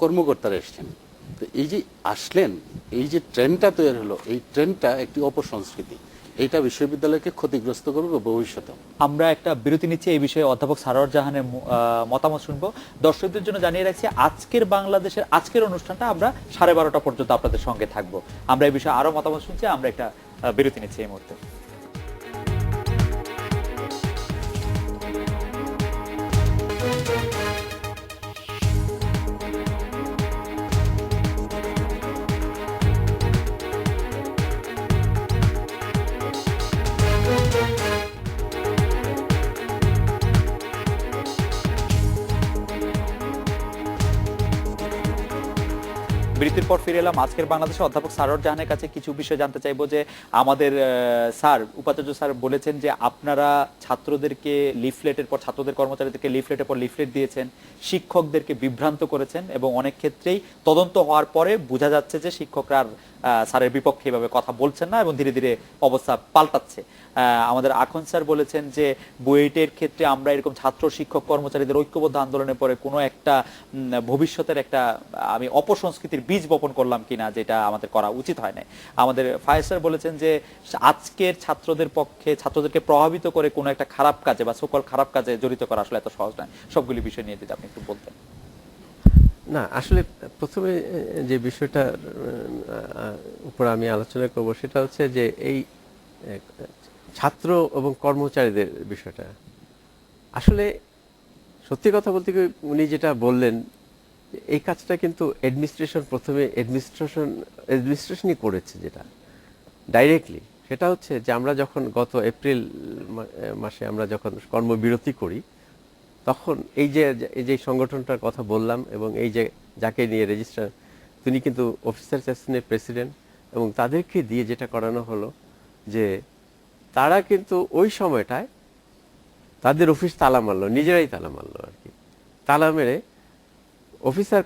কর্মকর্তারা এসছেন। তো এই যে আসলেন, এই যে ট্রেন্ডটা তৈরি হলো, এই ট্রেন্ডটা একটি অপসংস্কৃতি, এইটা বিশ্ববিদ্যালয়কে ক্ষতিগ্রস্ত করবে ভবিষ্যতে। আমরা একটা বিরতি নিচ্ছি, এই বিষয়ে অধ্যাপক সারোয়ার জাহানের মতামত শুনবো। দর্শকদের জন্য জানিয়ে রাখছি, আজকের বাংলাদেশের আজকের অনুষ্ঠানটা আমরা 12:30 পর্যন্ত আপনাদের সঙ্গে থাকবো। আমরা এই বিষয়ে আরো মতামত শুনছি, আমরা একটা বিরতি নিচ্ছি এই মুহূর্তে। বিরতির পর ফিরে এলাম। আজকের বাংলাদেশে অধ্যাপক সারোয়ার জাহানের কাছে কিছু বিষয় জানতে চাইবো যে আমাদের স্যার, উপাচার্য স্যার বলেছেন যে আপনারা ছাত্রদেরকে লিফলেটের পর, ছাত্রদের কর্মচারীদেরকে লিফলেটের পর লিফলেট দিয়েছেন, শিক্ষকদেরকে বিভ্রান্ত করেছেন, এবং অনেক ক্ষেত্রেই তদন্ত হওয়ার পরে বোঝা যাচ্ছে যে শিক্ষকরা স্যারের বিপক্ষে এভাবে কথা বলছেন না এবং ধীরে ধীরে অবস্থা পাল্টাচ্ছে। আমাদের আখন স্যার বলেছেন যে বুয়েটের ক্ষেত্রে আমরা এরকম ছাত্র শিক্ষক কর্মচারীদের ঐক্যবদ্ধ আন্দোলনের পরে কোনো একটা ভবিষ্যতের একটা আমি অপসংস্কৃতির বীজ বপন করলাম কিনা, যেটা আমাদের করা উচিত হয় না। আমাদের ফায়ার স্যার বলেছেন যে আজকের ছাত্রদের পক্ষে ছাত্রদেরকে প্রভাবিত করে কোনো একটা খারাপ কাজে বা সকল খারাপ কাজে জড়িত করা আসলে এত সহজ নয়। সবগুলি বিষয় নিয়ে যদি আপনি একটু বলতেন। না, আসলে প্রথমে যে বিষয়টার উপর আমি আলোচনা করব সেটা হচ্ছে যে এই ছাত্র এবং কর্মচারীদের বিষয়টা। আসলে সত্যি কথা বলতে কি, উনি যেটা বললেন এই কাজটা কিন্তু অ্যাডমিনিস্ট্রেশন প্রথমে অ্যাডমিনিস্ট্রেশনই করেছে, যেটা ডাইরেক্টলি। সেটা হচ্ছে যে আমরা যখন গত এপ্রিল মাসে আমরা যখন কর্মবিরতি করি, তখন এই যে সংগঠনটার কথা বললাম এবং এই যে যাকে নিয়ে রেজিস্ট্রার, তিনি কিন্তু অফিসার অ্যাসোসিয়েশনের প্রেসিডেন্ট, এবং তাদেরকে দিয়ে যেটা করানো হলো যে তারা কিন্তু ওই সময়টায় তাদের অফিস তালা মারলো, নিজেরাই তালা মারলো আর কি। তালা মেরে অফিসার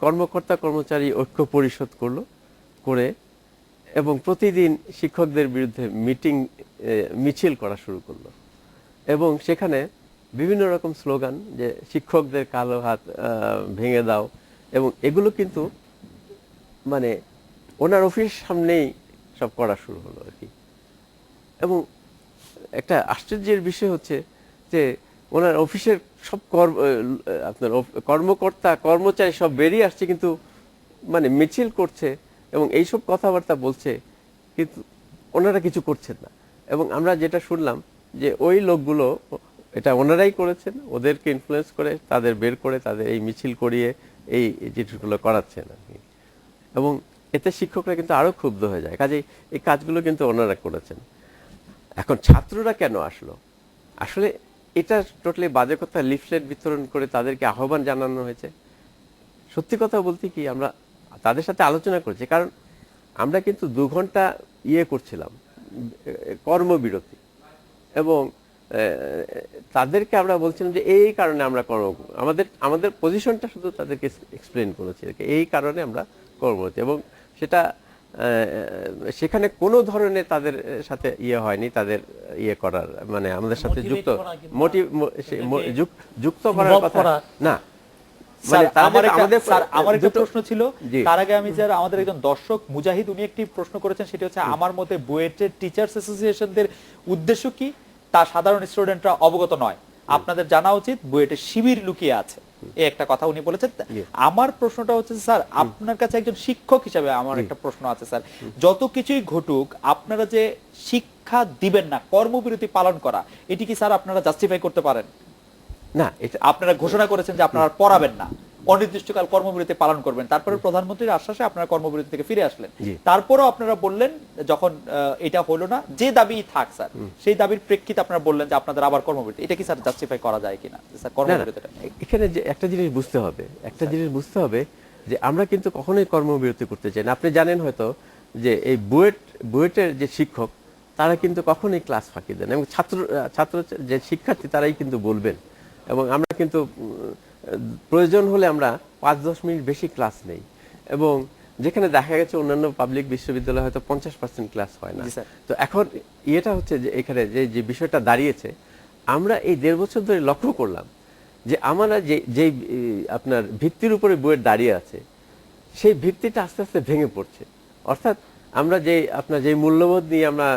কর্মকর্তা কর্মচারী ঐক্য পরিষদ করে এবং প্রতিদিন শিক্ষকদের বিরুদ্ধে মিছিল করা শুরু করলো, এবং সেখানে বিভিন্ন রকম স্লোগান, যে শিক্ষকদের কালো হাত ভেঙে দাও, এবং এগুলো কিন্তু মানে ওনার অফিস সামনেই সব করা শুরু হলো আর কি। এবং একটা আশ্চর্যের বিষয় হচ্ছে যে ওনার অফিসের সব আপনার কর্মকর্তা কর্মচারী সব বেরিয়ে আসছে, কিন্তু মানে মিছিল করছে এবং এইসব কথাবার্তা বলছে, কিন্তু ওনারা কিছু করছেন না। এবং আমরা যেটা শুনলাম যে ওই লোকগুলো এটা ওনারাই করেছেন, ওদেরকে ইনফ্লুয়েন্স করে তাদের বের করে তাদের এই মিছিল করিয়ে এই জিনিসগুলো করাচ্ছেন আর কি। এবং এতে শিক্ষকরা কিন্তু আরো ক্ষুব্ধ হয়ে যায়। কাজেই এই কাজগুলো কিন্তু ওনারা করেছেন। এখন ছাত্ররা কেন আসলো? আসলে এটা টোটালি বাজে কথা। লিফলেট বিতরণ করে তাদেরকে আহ্বান জানানো হয়েছে। সত্যি কথা বলতে কি, আমরা তাদের সাথে আলোচনা করেছি, কারণ আমরা কিন্তু 2 ঘন্টা করছিলাম, কর্মবিরতি, এবং তাদেরকে আমরা বলছিলাম যে এই কারণে আমরা আমাদের পজিশনটা শুধু তাদেরকে এক্সপ্লেন করেছি, এই কারণে আমরা কর্মবিরতি, এবং সেটা সেখানে কোনো ধরনের তাদের সাথে হয়নি, তাদের করার মানে আমাদের সাথে যুক্ত করার কথা না। স্যার, আমার একটা প্রশ্ন ছিল, তার আগে আমি যারা আমাদের একজন দর্শক মুজাহিদ, উনি একটি প্রশ্ন করেছেন, সেটা হচ্ছে আমার মতে বুয়েটের টিচার্স অ্যাসোসিয়েশনদের উদ্দেশ্য কি তা সাধারণ স্টুডেন্টরা অবগত নয়। আপনাদের জানা উচিত বুয়েটের শিবির লুকিয়ে আছে, এই একটা কথা উনি বলেছেন। আমার প্রশ্নটা হচ্ছে স্যার, আপনার কাছে একজন শিক্ষক হিসেবে আমার একটা প্রশ্ন আছে স্যার, যত কিছুই ঘটুক আপনারা যে শিক্ষা দিবেন না, কর্মবিরতি পালন করা, এটি কি স্যার আপনারা জাস্টিফাই করতে পারেন? না, এটা আপনারা ঘোষণা করেছেন যে আপনারা পড়াবেন না, অনির্দিষ্টকাল কর্মবিরতি পালন করবেন, তারপরে প্রধানমন্ত্রীর আশ্বাসে আপনারা কর্মবিরতি থেকে ফিরে আসলেন। তারপরেও আপনারা বললেন যখন এটা হলো না, যে দাবি থাক স্যার, সেই দাবির প্রেক্ষিতে আপনারা বললেন যে আপনাদের আবার কর্মবিরতি, এটা কি স্যার জাস্টিফাই করা যায় কিনা স্যার কর্মবিরতিটা? এখানে যে একটা জিনিস বুঝতে হবে যে আমরা কিন্তু কখনোই কর্মবিরতি করতে চাই না। আপনি জানেন হয়তো যে এই বুয়েটের যে শিক্ষক, তারা কিন্তু কখনোই ক্লাস ফাঁকি দেন, এবং ছাত্র যে শিক্ষার্থী তারাই কিন্তু বলবেন, এবং আমরা কিন্তু প্রয়োজন হলে আমরা 5-10 মিনিট বেশি ক্লাস নেই, এবং যেখানে দেখা গেছে অন্যান্য পাবলিক বিশ্ববিদ্যালয়ে হয়তো 50% ক্লাস হয় না। তো এখন হচ্ছে যে এখানে যে বিষয়টা দাঁড়িয়েছে, আমরা এই 1.5 বছর ধরে লক্ষ্য করলাম যে আমরা যে আপনার ভিত্তির উপরে বুয়েট দাঁড়িয়ে আছে, সেই ভিত্তিটা আস্তে আস্তে ভেঙে পড়ছে। অর্থাৎ আমরা যে মূল্যবোধ নিয়ে আমরা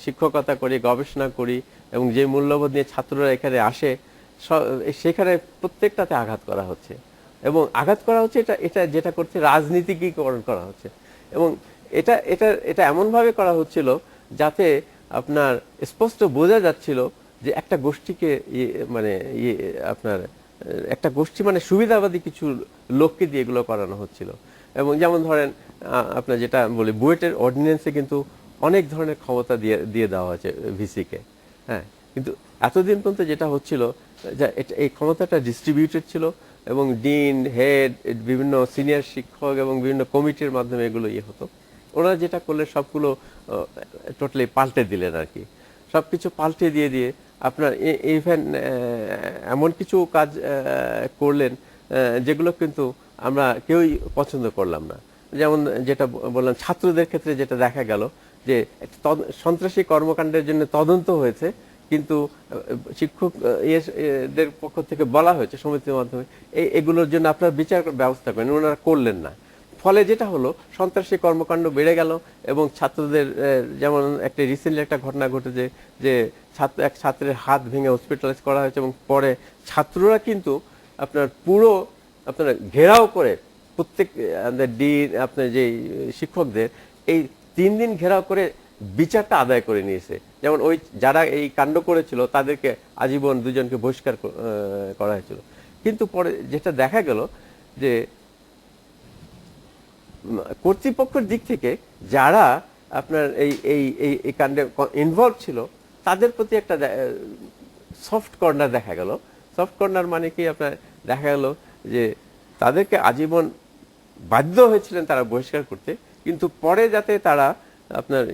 শিক্ষকতা করি, গবেষণা করি, এবং যে মূল্যবোধ নিয়ে ছাত্ররা এখানে আসে, সেখানে প্রত্যেকটাতে আঘাত করা হচ্ছে, এবং আঘাত করা হচ্ছে এটা যেটা করছে রাজনীতিকীকরণ করা হচ্ছে, এবং এটা এমনভাবে করা হচ্ছিল যাতে আপনার স্পষ্ট বোঝা যাচ্ছিল যে একটা গোষ্ঠীকে আপনার একটা গোষ্ঠী মানে সুবিধাবাদী কিছু লোককে দিয়ে এগুলো করানো হচ্ছিল। এবং যেমন ধরেন আপনার যেটা বলি, বুয়েটের অর্ডিন্যান্সে কিন্তু অনেক ধরনের ক্ষমতা দিয়ে দেওয়া হয়েছে ভিসিকে, হ্যাঁ, কিন্তু এতদিন পর্যন্ত যেটা হচ্ছিল যে এই ক্ষমতাটা ডিস্ট্রিবিউটেড ছিল, এবং ডিন, হেড, বিভিন্ন সিনিয়র শিক্ষক এবং বিভিন্ন কমিটির মাধ্যমে এগুলো হতো। ওরা যেটা করলে সবগুলো টোটালি পাল্টে দিলেন আর কি, সবকিছু পাল্টে দিয়ে আপনার ইভেন এমন কিছু কাজ করলেন যেগুলো কিন্তু আমরা কেউই পছন্দ করলাম না। যেমন যেটা বললাম, ছাত্রদের ক্ষেত্রে যেটা দেখা গেল যে সন্ত্রাসী কর্মকাণ্ডের জন্য তদন্ত হয়েছে, কিন্তু শিক্ষকদের পক্ষ থেকে বলা হয়েছে সমিতির মাধ্যমে এগুলোর জন্য আপনারা বিচার ব্যবস্থা করেন, ওনারা করলেন না। ফলে যেটা হলো, সন্ত্রাসী কর্মকাণ্ড বেড়ে গেল, এবং ছাত্রদের যেমন একটা রিসেন্টলি একটা ঘটনা ঘটেছে যে এক ছাত্রের হাত ভেঙে হসপিটালাইজ করা হয়েছে, এবং পরে ছাত্ররা কিন্তু আপনার পুরো আপনার ঘেরাও করে প্রত্যেক ডিন আপনার যে শিক্ষকদের এই 3 দিন ঘেরাও করে বিচারটা আদায় করে নিয়েছে। যেমন ওই যারা এই কাণ্ড করেছিল তাদেরকে আজীবন 2 জনকে বহিষ্কার করা হয়েছিল, কিন্তু পরে যেটা দেখা গেল যে কর্তৃপক্ষের দিক থেকে যারা আপনার এই কাণ্ডে ইনভলভ ছিল তাদের প্রতি একটা সফট কর্নার দেখা গেল। সফট কর্নার মানে কি, আপনার দেখা গেল যে তাদেরকে আজীবন বাধ্য হয়েছিলেন তারা বহিষ্কার করতে, কিন্তু পরে যাতে তারা আপনার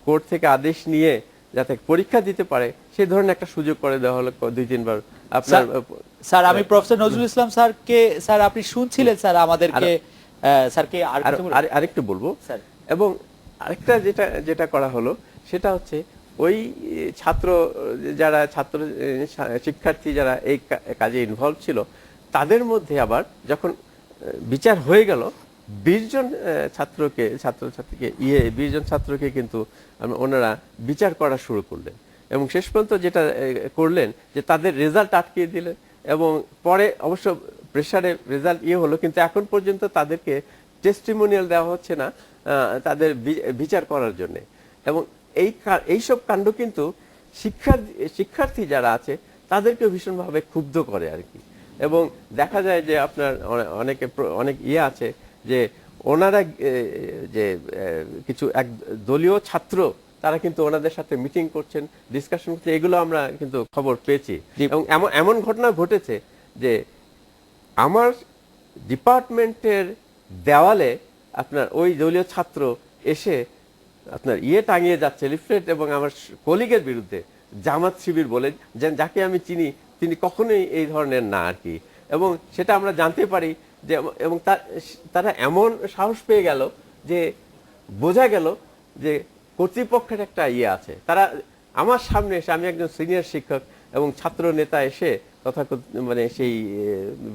কোর্ট থেকে আদেশ নিয়ে যাতে পরীক্ষা দিতে পারে সেই ধরনের একটা সুযোগ করে দেওয়া হলো 2-3 বার। আপনার স্যার, আমি প্রফেসর নজরুল ইসলাম স্যারকে, স্যার আপনি শুনছিলেন স্যার আমাদেরকে, স্যারকে আরেকটু বলবো স্যার। এবং আরেকটা যেটা করা হলো সেটা হচ্ছে ওই যারা শিক্ষার্থী যারা এই কাজে ইনভলভ ছিল তাদের মধ্যে আবার যখন বিচার হয়ে গেল 20 জন ছাত্রছাত্রীকে 20 জন ছাত্রকে কিন্তু ওনারা বিচার করা শুরু করলেন, এবং শেষ পর্যন্ত যেটা করলেন যে তাদের রেজাল্ট আটকিয়ে দিলেন, এবং পরে অবশ্য প্রেসারে রেজাল্ট হলো, কিন্তু এখন পর্যন্ত তাদেরকে টেস্টিমোনিয়াল দেওয়া হচ্ছে না তাদের বিচার করার জন্য। এবং এইসব কাণ্ড কিন্তু শিক্ষার্থী যারা আছে তাদেরকে ভীষণভাবে ক্ষুব্ধ করে আর কি। এবং দেখা যায় যে আপনার অনেক ইয়ে আছে যে ওনারা যে কিছু এক দলীয় ছাত্র তারা কিন্তু ওনাদের সাথে মিটিং করছেন, ডিসকাশন করছে, এগুলো আমরা কিন্তু খবর পেয়েছি। এবং এমন ঘটনা ঘটেছে যে আমার ডিপার্টমেন্টের দেওয়ালে আপনার ওই দলীয় ছাত্র এসে আপনার টাঙিয়ে যাচ্ছে লিফলেট, এবং আমার কলিগের বিরুদ্ধে জামাত শিবির বলে, যাকে আমি চিনি তিনি কখনোই এই ধরনের না আর কি। এবং সেটা আমরা জানতে পারি যে, এবং তারা এমন সাহস পেয়ে গেল যে বোঝা গেল যে কর্তৃপক্ষের একটা আছে। তারা আমার সামনে এসে, আমি একজন সিনিয়র শিক্ষক এবং ছাত্র নেতা এসে মানে সেই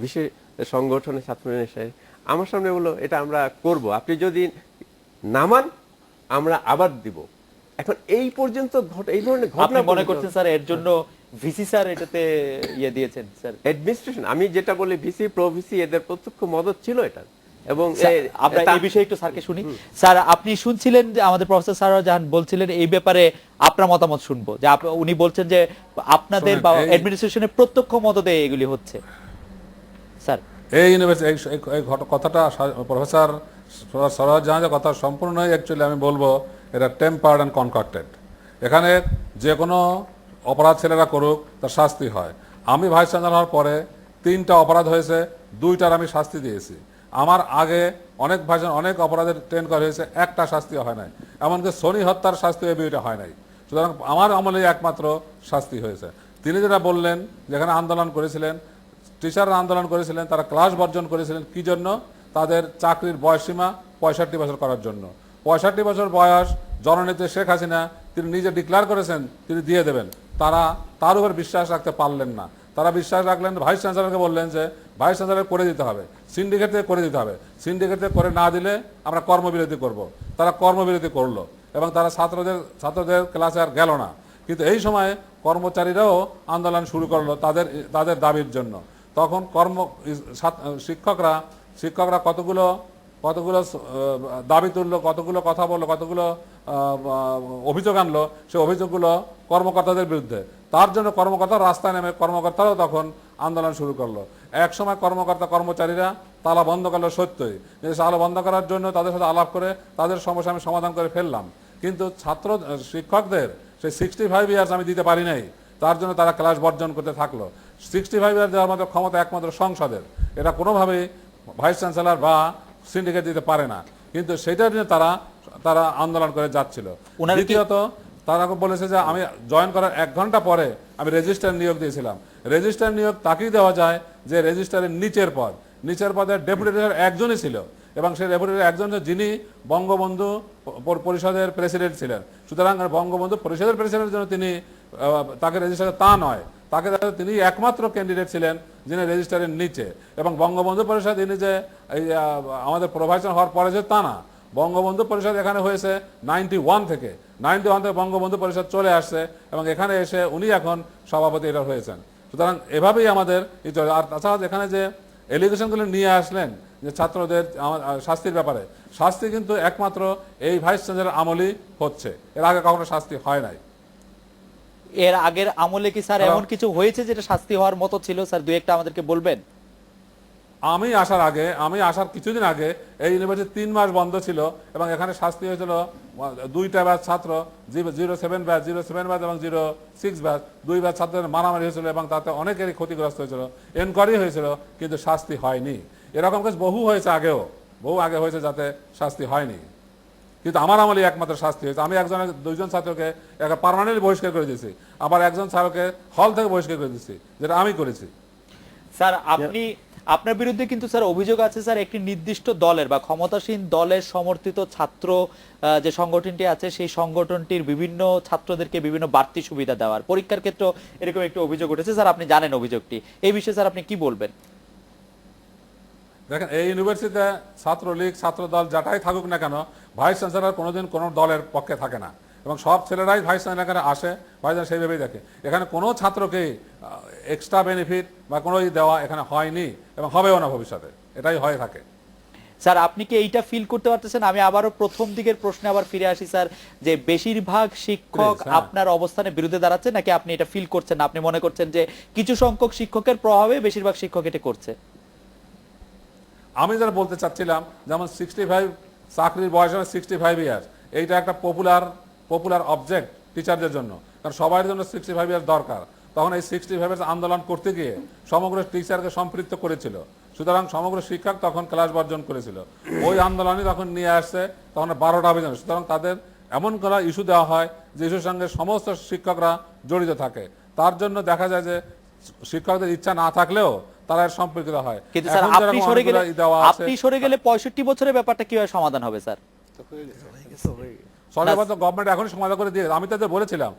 বিশেষ সংগঠনের ছাত্র এসে আমার সামনে বললো, এটা আমরা করব, আপনি যদি নামান আমরা আবার দিব। এখন এই পর্যন্ত এই ধরনের ঘটনা মনে করছেন স্যার এর জন্য ভিসি স্যার এটাতে দিয়েছেন স্যার? অ্যাডমিনিস্ট্রেশন, আমি যেটা বলি ভিসি প্রো ভিসি এদের প্রত্যক্ষ মদত ছিল এটা। এবং আমরা এই বিষয়ে একটু স্যারকে শুনি। স্যার, আপনি শুনছিলেন যে আমাদের প্রফেসর সারোয়ার জাহান বলছিলেন এই ব্যাপারে আপনার মতামত শুনবো, যে উনি বলছেন যে আপনাদের বা অ্যাডমিনিস্ট্রেশনের প্রত্যক্ষ মদতে এগুলি হচ্ছে। স্যার, এই ইউনিভার্সিটি এই কথাটা প্রফেসর সারোয়ার জাহানের কথা সম্পূর্ণই অ্যাকচুয়ালি আমি বলবো এটা টেম্পার্ড অ্যান্ড কনকাক্টেড। এখানে যে কোনো অপরাধ ছেলেরা করুক তার শাস্তি হয়। আমি ভাইস চ্যান্সেলর হওয়ার পরে 3টা অপরাধ হয়েছে, 2টার আমি শাস্তি দিয়েছি। আমার আগে অনেক অপরাধের ট্রেন করা হয়েছে, একটা শাস্তি হয় নাই। এমনকি সোনি হত্যার শাস্তি এই বিয়েটা হয় নাই। সুতরাং আমার আমলে একমাত্র শাস্তি হয়েছে। তিনি যেটা বললেন, যেখানে আন্দোলন করেছিলেন, টিচাররা আন্দোলন করেছিলেন, তারা ক্লাস বর্জন করেছিলেন কি জন্য? তাদের চাকরির বয়সসীমা 65 বছর করার জন্য। 65 বছর বয়স জননেত্রী শেখ হাসিনা তিনি নিজে ডিক্লেয়ার করেছেন তিনি দিয়ে দেবেন। তারা তার উপর বিশ্বাস রাখতে পারলেন না। তারা বিশ্বাস রাখলেন, ভাইস চ্যান্সেলরকে বললেন যে ভাইস চ্যান্সেলর করে দিতে হবে, সিন্ডিকেট থেকে করে দিতে হবে, সিন্ডিকেট থেকে করে না দিলে আমরা কর্মবিরতি করব। তারা কর্মবিরতি করলো এবং তারা ছাত্রদের ক্লাসে আর গেল না। কিন্তু এই সময়ে কর্মচারীরাও আন্দোলন শুরু করলো তাদের দাবির জন্য। তখন শিক্ষকরা কতগুলো দাবি তুললো, কতগুলো কথা বললো, কতগুলো অভিযোগ আনলো, সেই অভিযোগগুলো কর্মকর্তাদের বিরুদ্ধে। তার জন্য রাস্তায় নেমে কর্মকর্তারাও তখন আন্দোলন শুরু করলো। এক সময় কর্মচারীরা তালা বন্ধ করলো, সত্যই যে তালা বন্ধ করার জন্য তাদের সাথে আলাপ করে তাদের সমস্যা আমি সমাধান করে ফেললাম। কিন্তু শিক্ষকদের সেই 65 ইয়ার্স আমি দিতে পারি নাই, তার জন্য তারা ক্লাস বর্জন করতে থাকলো। 65 ইয়ার দেওয়ার মতো ক্ষমতা একমাত্র সংসদের, এটা কোনোভাবেই ভাইস চ্যান্সেলর বা সিন্ডিকেট দিতে পারে না। কিন্তু সেটার জন্য তারা আন্দোলন করে যাচ্ছিল। দ্বিতীয়ত তারা বলেছে যে আমি জয়েন করার 1 ঘন্টা পরে আমি রেজিস্ট্রার নিয়োগ দিয়েছিলাম। রেজিস্ট্রার নিয়োগ তাকেই দেওয়া যায় যে রেজিস্ট্রারের নিচের পদের ডেপুটি রেজিস্ট্রার একজনই ছিল, এবং সেই ডেপুটি একজন যিনি বঙ্গবন্ধু পরিষদের প্রেসিডেন্ট ছিলেন। সুতরাং বঙ্গবন্ধু পরিষদের প্রেসিডেন্টের জন্য তিনি তাকে রেজিস্ট্রার তা নয়, তিনি একমাত্র ক্যান্ডিডেট ছিলেন যিনি রেজিস্ট্রারের নিচে। এবং বঙ্গবন্ধু পরিষদ ইনি যে আমাদের প্রভাষণ হওয়ার পরে যে তা না, বঙ্গবন্ধু পরিষদ এখানে হয়েছে 91 থেকে বঙ্গবন্ধু পরিষদ চলে আসছে এবং এখানে এসে উনি এখন সভাপতি এটা হয়েছেন। সুতরাং এভাবেই আমাদের আর তাছাড়া এখানে যে এলিগেশনগুলো নিয়ে আসলেন যে ছাত্রদের শাস্তির ব্যাপারে, শাস্তি কিন্তু একমাত্র এই ভাইস চ্যান্সেলর আমলই হচ্ছে, এর আগে কখনো শাস্তি হয় নাই। এর আগের আমলে কি স্যার এমন কিছু হয়েছে যেটা শাস্তি হওয়ার মতো ছিল? স্যার 2-1টা আমাদেরকে বলবেন। আমি আসার কিছুদিন আগে এই ইউনিভার্সিটি 3 মাস বন্ধ ছিল এবং এখানে শাস্তি হয়েছিল 2টা ব্যাচ ছাত্র, 07 ব্যাচ এবং 06 ব্যাচ, 2 ব্যাচ ছাত্রদের মারামারি হয়েছিল এবং তাতে অনেকেরই ক্ষতিগ্রস্ত হয়েছিল, এনকোয়ারি হয়েছিল, কিন্তু শাস্তি হয়নি। এরকম কাজ বহু আগে হয়েছে যাতে শাস্তি হয়নি, কিন্তু আমার আমলে একমাত্র শাস্তি হয়েছে। আমি 2জন ছাত্রকে পার্মানেন্টলি বহিষ্কার করে দিয়েছি, আবার একজন ছাত্রকে হল থেকে বহিষ্কার করে দিয়েছি, যেটা আমি করেছি। স্যার আপনার বিরুদ্ধে কিন্তু স্যার অভিযোগ আছে স্যার একটি নির্দিষ্ট দলের বা ক্ষমতাসীন দলের সমর্থিত ছাত্র যে সংগঠনটি আছে সেই সংগঠনটির বিভিন্ন ছাত্রদেরকে বিভিন্ন বাড়তি সুবিধা দেওয়ার, পরীক্ষার ক্ষেত্রে এরকম একটি অভিযোগ উঠেছে। স্যার আপনি জানেন অভিযোগটি, এই বিষয়ে স্যার আপনি কি বলবেন? দেখেন, এই ইউনিভার্সিটিতে ছাত্রলীগ ছাত্রদল যাটাই থাকুক না কেন, ভাইস চ্যান্সেলর কোনোদিন কোনো দলের পক্ষে থাকে না এবং সব ছেলেরাই ভাইস চ্যান্সেলর এখানে আসে, ভাইস চ্যান্সেলর সেইভাবেই দেখে। এখানে কোনো ছাত্রকে এক্সট্রা বেনিফিট বা কোনো দেওয়া এখানে হয়নি এবং হবেও না ভবিষ্যতে, এটাই হয়ে থাকে। স্যার আপনি কি এইটা ফিল করতে পারতেছেন? আমি আবারও প্রথম দিকের প্রশ্নে আবার ফিরে আসি স্যার, যে বেশিরভাগ শিক্ষক Please, হ্যাঁ। আপনার অবস্থানের বিরুদ্ধে দাঁড়াচ্ছে, নাকি আপনি এটা ফিল করছেন না, আপনি মনে করছেন যে কিছু সংখ্যক শিক্ষকের প্রভাবে বেশিরভাগ শিক্ষক এটা করছে? আমি যেটা বলতে চাচ্ছিলাম, যেমন 65 চাকরির বয়স হবে 65 ইয়ার্স, এইটা একটা পপুলার অবজেক্ট টিচারদের জন্য, কারণ সবার জন্য 65 ইয়ার্স দরকার। তখন এই 65 ইয়ার্স আন্দোলন করতে গিয়ে সমগ্র টিচারকে সম্পৃক্ত করেছিল, সুতরাং সমগ্র শিক্ষক তখন ক্লাস বর্জন করেছিল। ওই আন্দোলনই তখন নিয়ে আসছে তখন 12টা অভিযান। সুতরাং তাদের এমন কোনো ইস্যু দেওয়া হয় যে ইস্যুর সঙ্গে সমস্ত শিক্ষকরা জড়িত থাকে। তার জন্য দেখা যায় যে শিক্ষকদের ইচ্ছা না থাকলেও তারা এর সম্পৃক্ত হয়। কিন্তু স্যার এখন আপনি যেরকম সরে গেলে, অনেকগুলো দেওয়া আছে, আপনি সরে গেলে 65 বছরের ব্যাপারটা কিভাবে সমাধান হবে স্যার? সর্বপ্রথম গভর্নমেন্ট এখনই সমাধান করে দিয়ে, আমি তাদের বলেছিলাম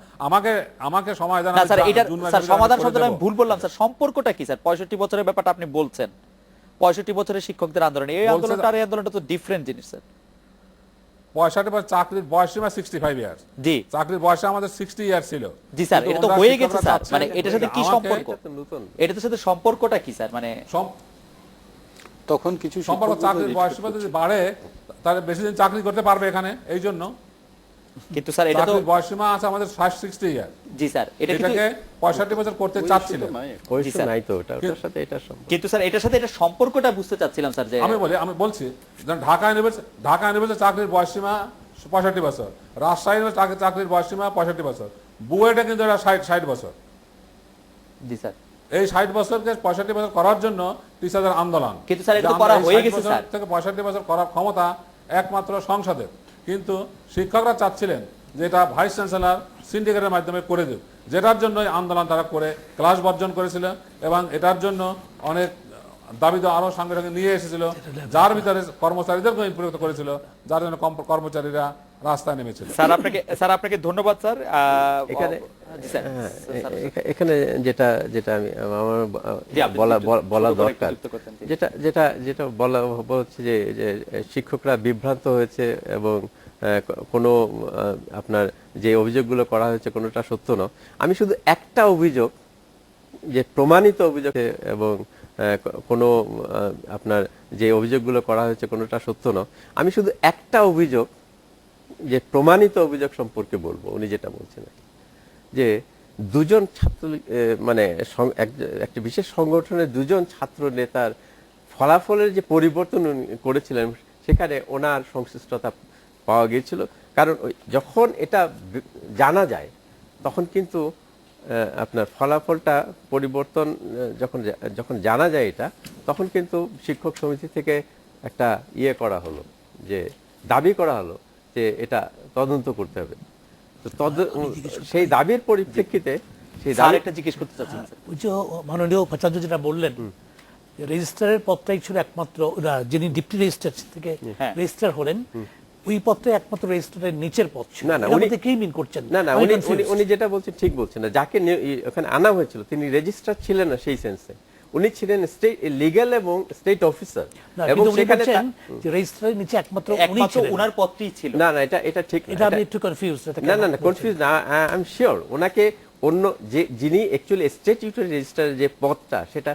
আমাকে সময় দেন। না স্যার, এটা জুন মাসে স্যার আমি সমাধান করে শব্দটা আমি দেবো। ভুল বললাম স্যার, সম্পর্কটা কি স্যার? 65 বছরের ব্যাপারটা আপনি বলছেন, 65 বছরের শিক্ষকদের আন্দোলন, এই বলছে আন্দোলনটা আর এই আন্দোলনটা তো ডিফারেন্ট জিনিস স্যার। 65 বছর চাকরির বয়স সীমা 65 ইয়ার্স। জি চাকরির বয়সে আমাদের 60 ইয়ার্স ছিল। জি স্যার, কিন্তু এটা তো ওনারা হয়ে শিক্ষকরা গেছে স্যার, চাচ্ছেন মানে এটার সাথে কি আমাকে- সম্পর্ক? এটা তো নতুন। এটার সাথে সম্পর্কটা কি স্যার? মানে তখন কিছু সম্পর্ক শিক্ষক চাকরির বয়স সীমা যদি বাড়ে তাহলে বেশি দিন চাকরি করতে পারবে এখানে, এই জন্য কিন্তু স্যার এটা তো, চাকরির বয়স সীমা আছে আমাদের 60 ইয়ার। জি স্যার এটা কিন্তু, এটাকে 65 বছর করতে চাচ্ছিলেন। ওই জি, তো স্যার। নাই তো ওটার সাথে এটা সম্পর্ক। কিন্তু স্যার এটার সাথে এটা সম্পর্কটা বুঝতে চাচ্ছিলাম স্যার, যে আমি বলছি যেমন ঢাকা ইউনিভার্সিটি চাকরির বয়স সীমা 65 বছর, রাজশাহী ইউনিভার্সিটি চাকরির বয়স সীমা 65 বছর, বুয়েটে কিন্তু এটা 60 বছর। জি স্যার। এই 60 বছরকে 65 বছর করার জন্য টিচারদের আন্দোলন। কিন্তু স্যার এটা তো যে করা আমরা এই হয়ে 60 গেছে বছর স্যার। থেকে 65 বছর করার ক্ষমতা একমাত্র সংসদের, কিন্তু শিক্ষকরা চাচ্ছিলেন যে এটা ভাইস চ্যান্সেলর সিন্ডিকেটের মাধ্যমে করে দেব, যেটার জন্য এই আন্দোলন তারা করে ক্লাস বর্জন করেছিল এবং এটার জন্য অনেক দাবি তো আরো সঙ্গে সঙ্গে নিয়ে এসেছিল, যার ভিতরে কর্মচারীদেরকে ইনফ্লুয়েন্স করেছিল, যার জন্য কর্মচারীরা রাস্তায় নেমেছিল। স্যার আপনাকে ধন্যবাদ স্যার। এখানে জি স্যার, হ্যাঁ, স্যার, এখানে যেটা আমি আমার জি, আপনি বলা ছোট করে দরকার, একটু যুক্ত করতেন, জি। যেটা বলা হচ্ছে যে শিক্ষকরা বিভ্রান্ত হয়েছে এবং কোনো আপনার যে অভিযোগগুলো করা হয়েছে কোনোটা সত্য নয়। আমি শুধু একটা অভিযোগ, যে প্রমাণিত অভিযোগ, এবং কোনো আপনার যে অভিযোগগুলো করা হয়েছে কোনোটা সত্য নয়, আমি শুধু একটা অভিযোগ, যে প্রমাণিত অভিযোগ সম্পর্কে বলবো। উনি যেটা বলছেন যে দুজন ছাত্র মানে একটি বিশেষ সংগঠনের দুজন ছাত্র নেতার ফলাফলের যে পরিবর্তন উনি করেছিলেন, সেখানে ওনার সংশ্লিষ্টতা পাওয়া গিয়েছিল। কারণ যখন এটা জানা যায় তখন কিন্তু আপনার ফলাফলটা পরিবর্তন যখন জানা যায় এটা, তখন কিন্তু শিক্ষক সমিতি থেকে একটা করা হলো, যে দাবি করা হলো যে এটা তদন্ত করতে হবে। তো সেই দাবির পরিপ্রেক্ষিতে সেই স্যার দাবি একটা জিজ্ঞেস করতে চাচ্ছিলাম স্যার। ওই যে মাননীয় উপাচার্য যেটা বললেন, রেজিস্ট্রারের পদটাই ছিল একমাত্র, যিনি ডিপটি রেজিস্ট্রার থেকে হ্যাঁ। রেজিস্ট্রার হলেন, ওই পদটাই একমাত্র রেজিস্ট্রারের নিচের পদ ছিল। না, এর উনি মধ্যে কি মিন করছেন? না আমি উনি confused। উনি যেটা বলছেন ঠিক বলছেন না। যাকে ওখানে আনা হয়েছিল তিনি রেজিস্ট্রার ছিলেন না সেই সেন্সে, উনি ছিলেন স্টেট লিগ্যাল এবং স্টেট অফিসার। না, এবং কিন্তু উনি সেখানে বলছেন যে রেজিস্ট্রারের নিচে একমাত্র উনি একমাত্র ছিলেন। ওনার পদটিই ছিল। না এটা ঠিক না। এটা আমি একটু কনফিউজ। না কনফিউজ না, আই এম শিওর। ওনাকে অন্য যিনি অ্যাকচুয়ালি স্ট্যাটিউটরি রেজিস্ট্রার যে পদটা, সেটা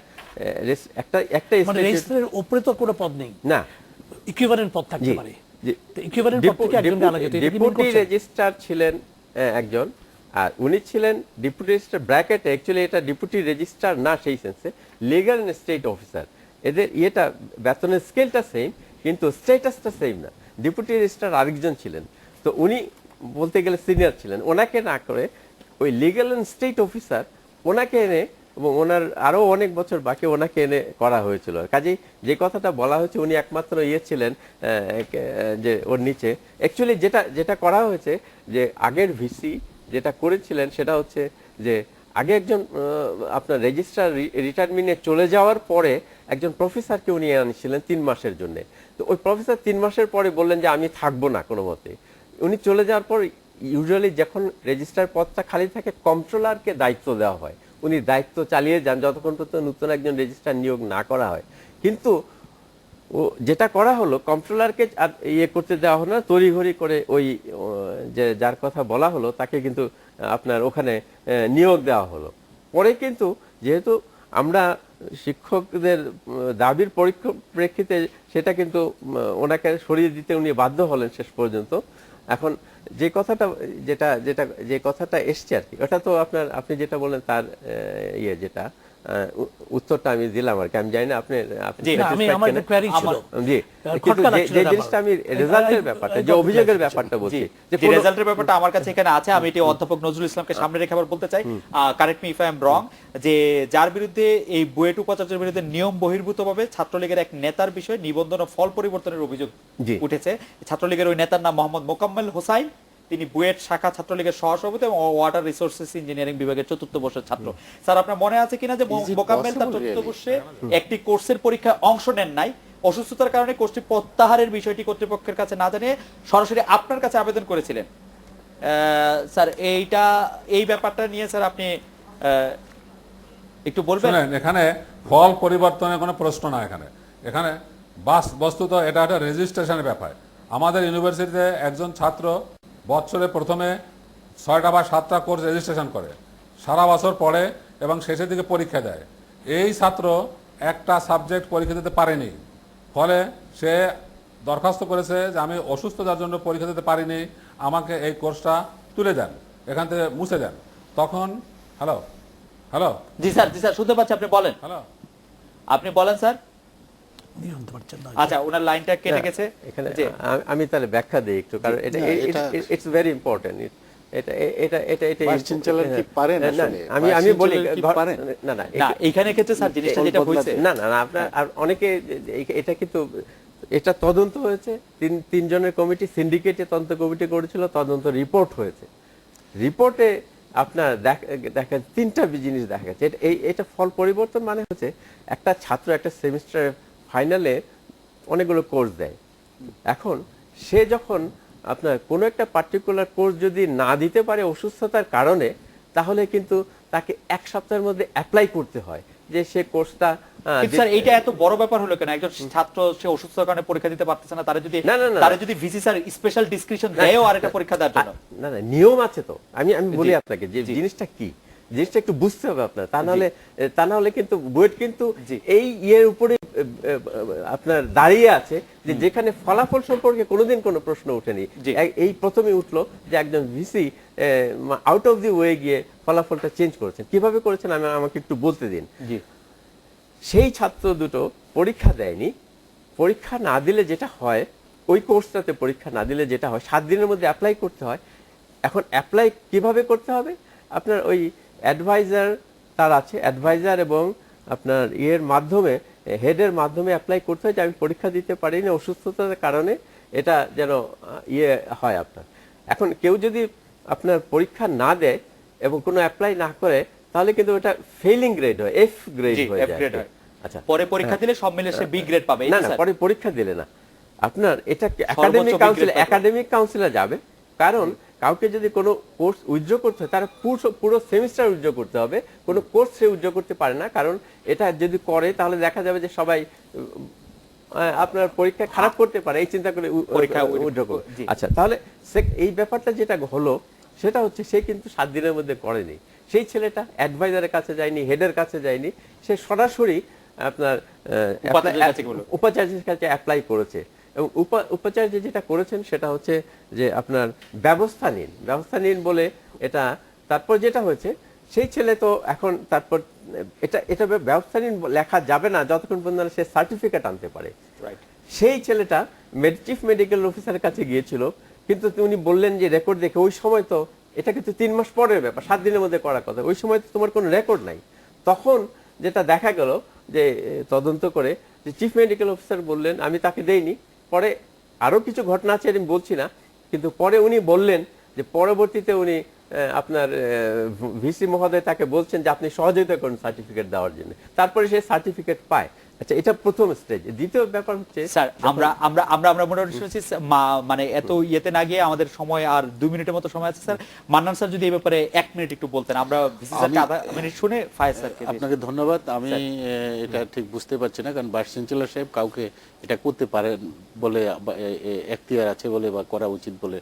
একটা মানে রেজিস্ট্রারের উপরে তো কোনো পদ নেই, না, ইকুইভ্যালেন্ট পদ থাকতে জি, পারে। জি। ইকুইভ্যালেন্ট পদ থেকে একজনকে আলাদা করতে, এটা কি mean ডেপুটি করছেন? রেজিস্ট্রার ছিলেন একজন, আর উনি ছিলেন ডেপুটি রেজিস্ট্রার ব্র্যাকেটে, অ্যাকচুয়ালি এটা ডেপুটি রেজিস্ট্রার না সেই সেন্সে, লিগ্যাল এন্ড স্টেট অফিসার। এদের বেতনের স্কেলটা সেম, কিন্তু স্ট্যাটাসটা সেম না। ডেপুটি রেজিস্ট্রার আরেকজন ছিলেন, তো উনি বলতে গেলে সিনিয়র ছিলেন। ওনাকে না করে ওই লিগ্যাল এন্ড স্টেট অফিসার ওনাকে এনে, এবং ওনার আরো অনেক বছর বাকি, ওনাকে এনে করা হয়েছিল। কাজেই যে কথাটা বলা হয়েছে উনি একমাত্র ছিলেন যে ওর নিচে, অ্যাকচুয়ালি যেটা করা হয়েছে, যে আগের ভিসি যেটা করেছিলেন সেটা হচ্ছে যে আগে একজন আপনার রেজিস্ট্রার রিটায়ারমেন্টে চলে যাওয়ার পরে একজন প্রফেসরকে উনি আনিছিলেন 3 মাসের জন্য। তো ওই প্রফেসর 3 মাসের পরে বললেন যে আমি থাকবো না কোনো মতে। উনি চলে যাওয়ার পর ইউজুয়ালি যখন রেজিস্ট্রার পদটা খালি থাকে, কন্ট্রোলারকে দায়িত্ব দেওয়া হয়, উনি দায়িত্ব চালিয়ে যান যতক্ষণ পর্যন্ত নতুন একজন রেজিস্ট্রার নিয়োগ না করা হয়। কিন্তু যেটা করা হলো, কন্ট্রোলারকে আর করতে দেওয়া হলো না, তড়িঘড়ি করে ওই যে যার কথা বলা হলো তাকে কিন্তু আপনার ওখানে নিয়োগ দেওয়া হলো। পরে কিন্তু যেহেতু আমরা শিক্ষকদের দাবির পরিপ্রেক্ষিতে সেটা কিন্তু ওনাকে সরিয়ে দিতে উনি বাধ্য হলেন শেষ পর্যন্ত। এখন যে কথাটা যে কথাটা এসছে আর কি, ওটা তো আপনি যেটা বললেন তার যেটা উত্তরটা আমি দিলাম আর কি। আমি জানি না আপনি আমার একটা query ছিল। জি, কিন্তু যে জিনিসটা আমি রেজাল্টের ব্যাপারটা, যে অভিযোগের ব্যাপারটা বলছি, যে যে রেজাল্টের ব্যাপারটা আমার কাছে এখানে আছে, আমি এটি অধ্যাপক নজরুল ইসলামকে সামনে রেখে আবার বলতে চাই, correct me if I am রং, যে যার বিরুদ্ধে এই বুয়েট উপাচার্যের বিরুদ্ধে নিয়ম বহির্ভূতভাবে ছাত্রলীগের এক নেতার বিষয়ে নিবন্ধন ও ফল পরিবর্তনের অভিযোগ উঠেছে। ছাত্রলীগের ওই নেতার নাম মোহাম্মদ মোকাম্মেল হোসাইন, তিনি বুয়েট শাখা ছাত্রলীগের সহসভাপতি এবং ওয়াটার রিসোর্সেস ইঞ্জিনিয়ারিং বিভাগের ৪র্থ বর্ষের ছাত্র। স্যার, আপনার মনে আছে কিনা যে মোকাম্মেল তার ৪র্থ বর্ষে একটি কোর্সের পরীক্ষায় অংশ নেন নাই, অসুস্থতার কারণে কোর্সটি প্রত্যাহারের বিষয়টি কর্তৃপক্ষের কাছে না জানিয়ে সরাসরি আপনার কাছে আবেদন করেছিলেন। স্যার, এই ব্যাপারটা নিয়ে স্যার আপনি একটু বলবেন? এখানে ফল পরিবর্তনের কোনো প্রশ্ন না। এখানে বস্তুত এটা একটা রেজিস্ট্রেশনের ব্যাপার। আমাদের ইউনিভার্সিটিতে একজন ছাত্র বছরে প্রথমে 6টা বা 7টা কোর্স রেজিস্ট্রেশন করে, সারা বছর পড়ে এবং শেষের দিকে পরীক্ষা দেয়। এই ছাত্র একটা সাবজেক্ট পরীক্ষা দিতে পারেনি, ফলে সে দরখাস্ত করেছে যে আমি অসুস্থতার জন্য পরীক্ষা দিতে পারিনি, আমাকে এই কোর্সটা তুলে দেন, এখান থেকে মুছে দেন। তখন হ্যালো জি স্যার শুনতে পাচ্ছি, আপনি বলেন। আপনি বলেন স্যার। আচ্ছা, ওনার লাইনটা কেটে গেছে। এখানে আমি তাহলে ব্যাখ্যা দিই একটু, কারণ এটা ইটস ভেরি ইম্পর্টেন্ট। আমি বলি না এইখানে ক্ষেত্রে স্যার জিনিসটা যেটা হয়েছে, না আপনার আর অনেকে এটা কিন্তু এটা তদন্ত হয়েছে, তিনজনের কমিটি, সিন্ডিকেটে তদন্ত কমিটি করেছিল, তদন্ত রিপোর্ট হয়েছে। রিপোর্টে আপনার দেখা 3টা জিনিস দেখা গেছে। এটা ফল পরিবর্তন মানে হচ্ছে একটা ছাত্র একটা সেমিস্টারের ফাইনালে অনেকগুলো কোর্স দেয়। এখন সে যখন আপনার কোনো একটা পার্টিকুলার কোর্স যদি না দিতে পারে অসুস্থতার কারণে, তাহলে কিন্তু তাকে 1 সপ্তাহের মধ্যে অ্যাপ্লাই করতে হয় যে সে কোর্সটা। স্যার, এইটা এত বড় ব্যাপার হলো কেন? একজন ছাত্র সে অসুস্থতার কারণে পরীক্ষা দিতে পারতেছে না, তারা যদি ভিসি স্যার স্পেশাল ডিসক্রিপশন দেয়ও আর একটা পরীক্ষা দেওয়ার জন্য, না নিয়ম আছে তো। আমি বলি আপনাকে যে জিনিসটা কি, জিনিসটা একটু বুঝতে হবে আপনার। তা না হলে কিন্তু বুয়েট কিন্তু এই ইয়ের উপরে আপনার দাঁড়িয়ে আছে যে যেখানে ফলাফল সম্পর্কে কোনোদিন কোনো প্রশ্ন ওঠেনি, এই প্রথমে উঠলো যে একজন VC out of the way গিয়ে ফলাফলটা চেঞ্জ করেছেন। কিভাবে করেছেন আমাকে একটু বলতে দিন। সেই ছাত্র দুটো পরীক্ষা দেয়নি। পরীক্ষা না দিলে যেটা হয়, ওই কোর্সটাতে পরীক্ষা না দিলে যেটা হয়, 7 দিনের মধ্যে অ্যাপ্লাই করতে হয়। এখন অ্যাপ্লাই কিভাবে করতে হবে? আপনার ওই অ্যাডভাইজার তার আছে, অ্যাডভাইজার এবং আপনার মাধ্যমে, হেডের মাধ্যমে অ্যাপ্লাই করতে হয় যে আমি পরীক্ষা দিতে পারিনি অসুস্থতার কারণে, এটা যেন হয় আপনার। এখন কেউ যদি আপনার পরীক্ষা না দেয় এবং কোনো অ্যাপ্লাই না করে, তাহলে কিন্তু ওটা ফেইলিং গ্রেড হয়, এফ গ্রেড হয়ে যায়। আচ্ছা, পরে পরীক্ষা দিলে সব মিলে সে বি গ্রেড পাবে? না, পরে পরীক্ষা দিলে না, আপনার এটা একাডেমিক কাউন্সিলে যাবে। কারণ কাউকে যদি কোনো কোর্স উইথড্র করতে হয়, তারা পুরো সেমিস্টার উইথড্র করতে হবে, কোনো কোর্স সে উইথড্র করতে পারে না। কারণ এটা যদি করে তাহলে দেখা যাবে যে সবাই আপনার পরীক্ষা খারাপ করতে পারে, এই চিন্তা করে পরীক্ষা উইথড্র করবে। আচ্ছা, তাহলে এই ব্যাপারটা যেটা হলো সেটা হচ্ছে সে কিন্তু 7 দিনের মধ্যে করেনি। সেই ছেলেটা অ্যাডভাইজারের কাছে যায়নি, হেডের কাছে যায়নি, সে সরাসরি আপনার উপাচার্যের কাছে অ্যাপ্লাই করেছে। এবং উপাচার্য যেটা করেছেন সেটা হচ্ছে যে আপনার ব্যবস্থা নিন বলে এটা। তারপর যেটা হয়েছে, সেই ছেলে তো এখন তারপর এটা ব্যবস্থা নিন লেখা যাবে না যতক্ষণ পর্যন্ত সে সার্টিফিকেট আনতে পারে। সেই ছেলেটা চিফ মেডিকেল অফিসারের কাছে গিয়েছিল, কিন্তু উনি বললেন যে রেকর্ড দেখে, ওই সময় তো এটা কিন্তু 3 মাস পরের ব্যাপার, 7 দিনের মধ্যে করার কথা, ওই সময় তো তোমার কোনো রেকর্ড নাই। তখন যেটা দেখা গেল যে তদন্ত করে যে চিফ মেডিকেল অফিসার বললেন আমি তাকে দেইনি। পরে আরো কিছু ঘটনা আছে, আমি বলছি না, কিন্তু পরে উনি বললেন যে পরবর্তীতে উনি আপনার ভিসি মহোদয় তাকে বলছেন যে আপনি সহযোগিতা করুন সার্টিফিকেট দেওয়ার জন্য, তারপরে সে সার্টিফিকেট পায়। আচ্ছা, এটা প্রথম স্টেজ। দ্বিতীয় ব্যাপার হচ্ছে স্যার, আমরা মোটামুটি শুনেছি, মানে এত ইয়েতে না গিয়ে আমাদের সময় আর 2 মিনিটের মতো সময় আছে। স্যার, মান্নান স্যার যদি এই ব্যাপারে 1 মিনিট একটু বলতেন, আমরা ভিসি স্যারকে আধা মিনিট শুনে ফায়াজ স্যারকে। আপনাকে ধন্যবাদ। আমি এটা ঠিক বুঝতে পারছি না, কারণ ভাইস চ্যান্সেলর সাহেব কাউকে এটা করতে পারেন বলে, এখতিয়ার আছে বলে বা করা উচিত বলে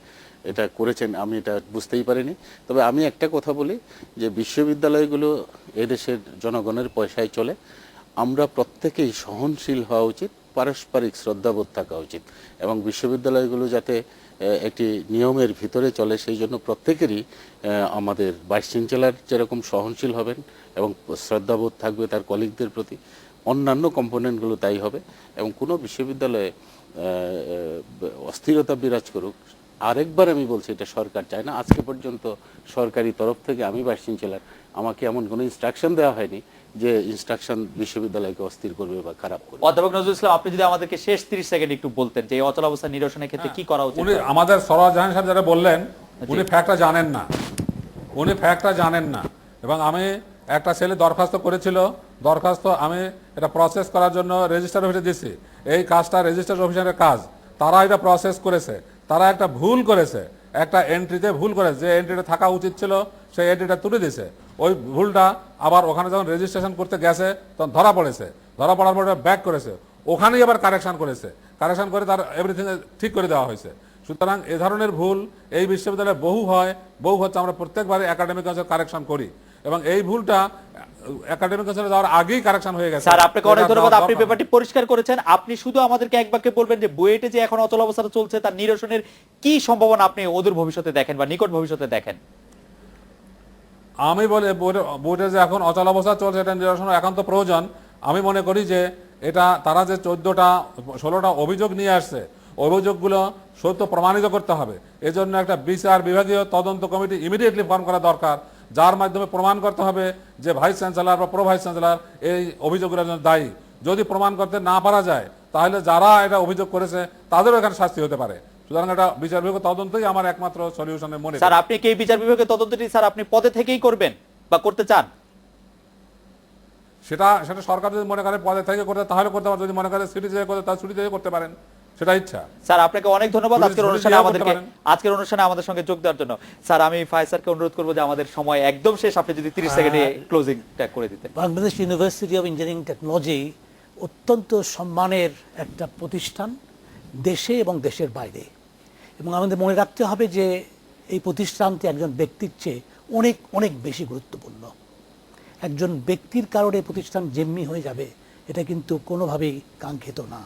এটা করেছেন, আমি এটা বুঝতেই পারিনি। তবে আমি একটা কথা বলি যে বিশ্ববিদ্যালয়গুলো এদেশের জনগণের পয়সায় চলে। আমরা প্রত্যেকেই সহনশীল হওয়া উচিত, পারস্পরিক শ্রদ্ধাবোধ থাকা উচিত, এবং বিশ্ববিদ্যালয়গুলো যাতে একটি নিয়মের ভিতরে চলে সেই জন্য প্রত্যেকেরই আমাদের ভাইস চ্যান্সেলর যেরকম সহনশীল হবেন এবং শ্রদ্ধাবোধ থাকবে তার কলিগদের প্রতি, অন্যান্য কম্পোনেন্টগুলো তাই হবে। এবং কোনো বিশ্ববিদ্যালয়ে অস্থিরতা বিরাজ করুক, আরেকবার আমি বলছি এটা সরকার চায় না। আজকে পর্যন্ত সরকারি তরফ থেকে, আমি ভাইস চ্যান্সেলর, আমাকে এমন কোনো ইনস্ট্রাকশন দেওয়া হয়নি যে ইনস্ট্রাকশন বিশ্ববিদ্যালয়কে অস্থির করবে বা খারাপ করবে। অধ্যাপক নজরুল ইসলাম, আপনি যদি আমাদেরকে শেষ 30 সেকেন্ড একটু বলতেন যে এই অচল অবস্থা নিরসনের ক্ষেত্রে কি করা উচিত? উনি আমাদের সরোয়ার জাহান সাহেব যারা বললেন, উনি ফ্যাক্টটা জানেন না, উনি ফ্যাক্টটা জানেন না। এবং আমি একটা ছেলে দরখাস্ত করেছিল, দরখাস্ত আমি এটা প্রসেস করার জন্য রেজিস্টার অফিসে দিয়েছি। এই কাজটা রেজিস্টার অফিসারের কাজ, তারা এটা প্রসেস করেছে, তারা একটা ভুল করেছে, একটা এন্ট্রিতে ভুল করেছে, যে এন্ট্রিটা থাকা উচিত ছিল সেই এন্ট্রিটা তুলে দিয়েছে। ওই ভুলটা আবার ওখানে যখন রেজিস্ট্রেশন করতে গেছে তখন ধরা পড়েছে, ধরা পড়ার পরে ব্যাক করেছে, ওখানেই আবার কারেকশন করেছে, কারেকশন করে তার এভরিথিং ঠিক করে দেওয়া হয়েছে। সুতরাং এ ধরনের ভুল এই বিশ্ববিদ্যালয়ে বহু হয়, বহু হচ্ছে। আমরা প্রত্যেকবারই একাডেমিক কাউন্সিল কারেকশন করি এবং এই ভুলটা একাডেমিক কাউন্সিলে যাওয়ার আগেই কারেকশন হয়ে গেছে। স্যার, আপনাকে অনেক ধন্যবাদ, আপনি ব্যাপারটি পরিষ্কার করেছেন। আপনি শুধু আমাদেরকে এক বাক্যে বলবেন যে বুয়েটে যে এখন অচল অবস্থা চলছে তার নিরসনের কি সম্ভাবনা আপনি অদূর ভবিষ্যতে দেখেন বা নিকট ভবিষ্যতে দেখেন? আমি বলি বোর্ডে যে এখন অচল অবস্থা চলছে এটা নিরসন একান্ত প্রয়োজন। আমি মনে করি যে এটা তারা যে 16টা অভিযোগ নিয়ে আসছে, অভিযোগগুলো সত্য প্রমাণিত করতে হবে। এজন্য একটা বিচার বিভাগীয় তদন্ত কমিটি ইমিডিয়েটলি ফর্ম করা দরকার, যার মাধ্যমে প্রমাণ করতে হবে যে ভাইস চ্যান্সেলর বা প্রো ভাইস চ্যান্সেলর এই অভিযোগগুলোর জন্য দায়ী। যদি প্রমাণ করতে না পারা যায় তাহলে যারা এটা অভিযোগ করেছে তাদেরও এখানে শাস্তি হতে পারে। সুতরাং এটা বিচার বিভাগের তদন্তই আমার একমাত্র সলিউশনে মনে হয়। স্যার, আপনি কি এই বিচার বিভাগের তদন্তটি স্যার আপনি পদে থেকেই করবেন বা করতে চান? সেটা সরকার যদি মনে করে পদে থেকে করতে তাহলে করতে পারে, যদি মনে করে সিটি থেকে করতে তাহলে সিটি থেকে করতে পারেন, সেটা ইচ্ছা। স্যার, আপনাকে অনেক ধন্যবাদ আজকের অনুষ্ঠানে আমাদের সঙ্গে যোগ দেওয়ার জন্য। স্যার, আমি ফায়েজ স্যারকে অনুরোধ করবো যে আমাদের সময় একদম শেষ, আপনি যদি 30 সেকেন্ডে ক্লোজিংটা করে দিতেন। Bangladesh university of engineering technology অত্যন্ত সম্মানের একটা প্রতিষ্ঠান দেশে এবং দেশের বাইরে, এবং আমাদের মনে রাখতে হবে যে এই প্রতিষ্ঠানটি একজন ব্যক্তির চেয়ে অনেক অনেক বেশি গুরুত্বপূর্ণ। একজন ব্যক্তির কারণে প্রতিষ্ঠান যেমনি হয়ে যাবে এটা কিন্তু কোনোভাবেই কাঙ্ক্ষিত না।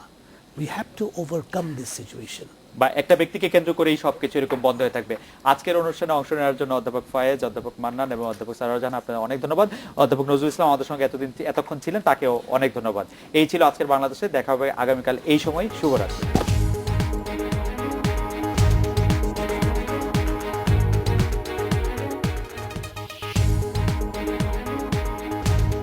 We have to overcome this situation. বা একটা ব্যক্তিকে কেন্দ্র করেই সবকিছু এরকম বন্ধ হয়ে থাকবে। আজকের অনুষ্ঠানে অংশ নেওয়ার জন্য অধ্যাপক ফায়েজ, অধ্যাপক মান্নান এবং অধ্যাপক সরোয়ার জাহান, আপনাদের অনেক ধন্যবাদ। অধ্যাপক নজরুল ইসলাম আমাদের সঙ্গে এতক্ষণ ছিলেন, তাকেও অনেক ধন্যবাদ। এই ছিল আজকের বাংলাদেশে। দেখা হবে আগামীকাল এই সময়। শুভরাত্রি।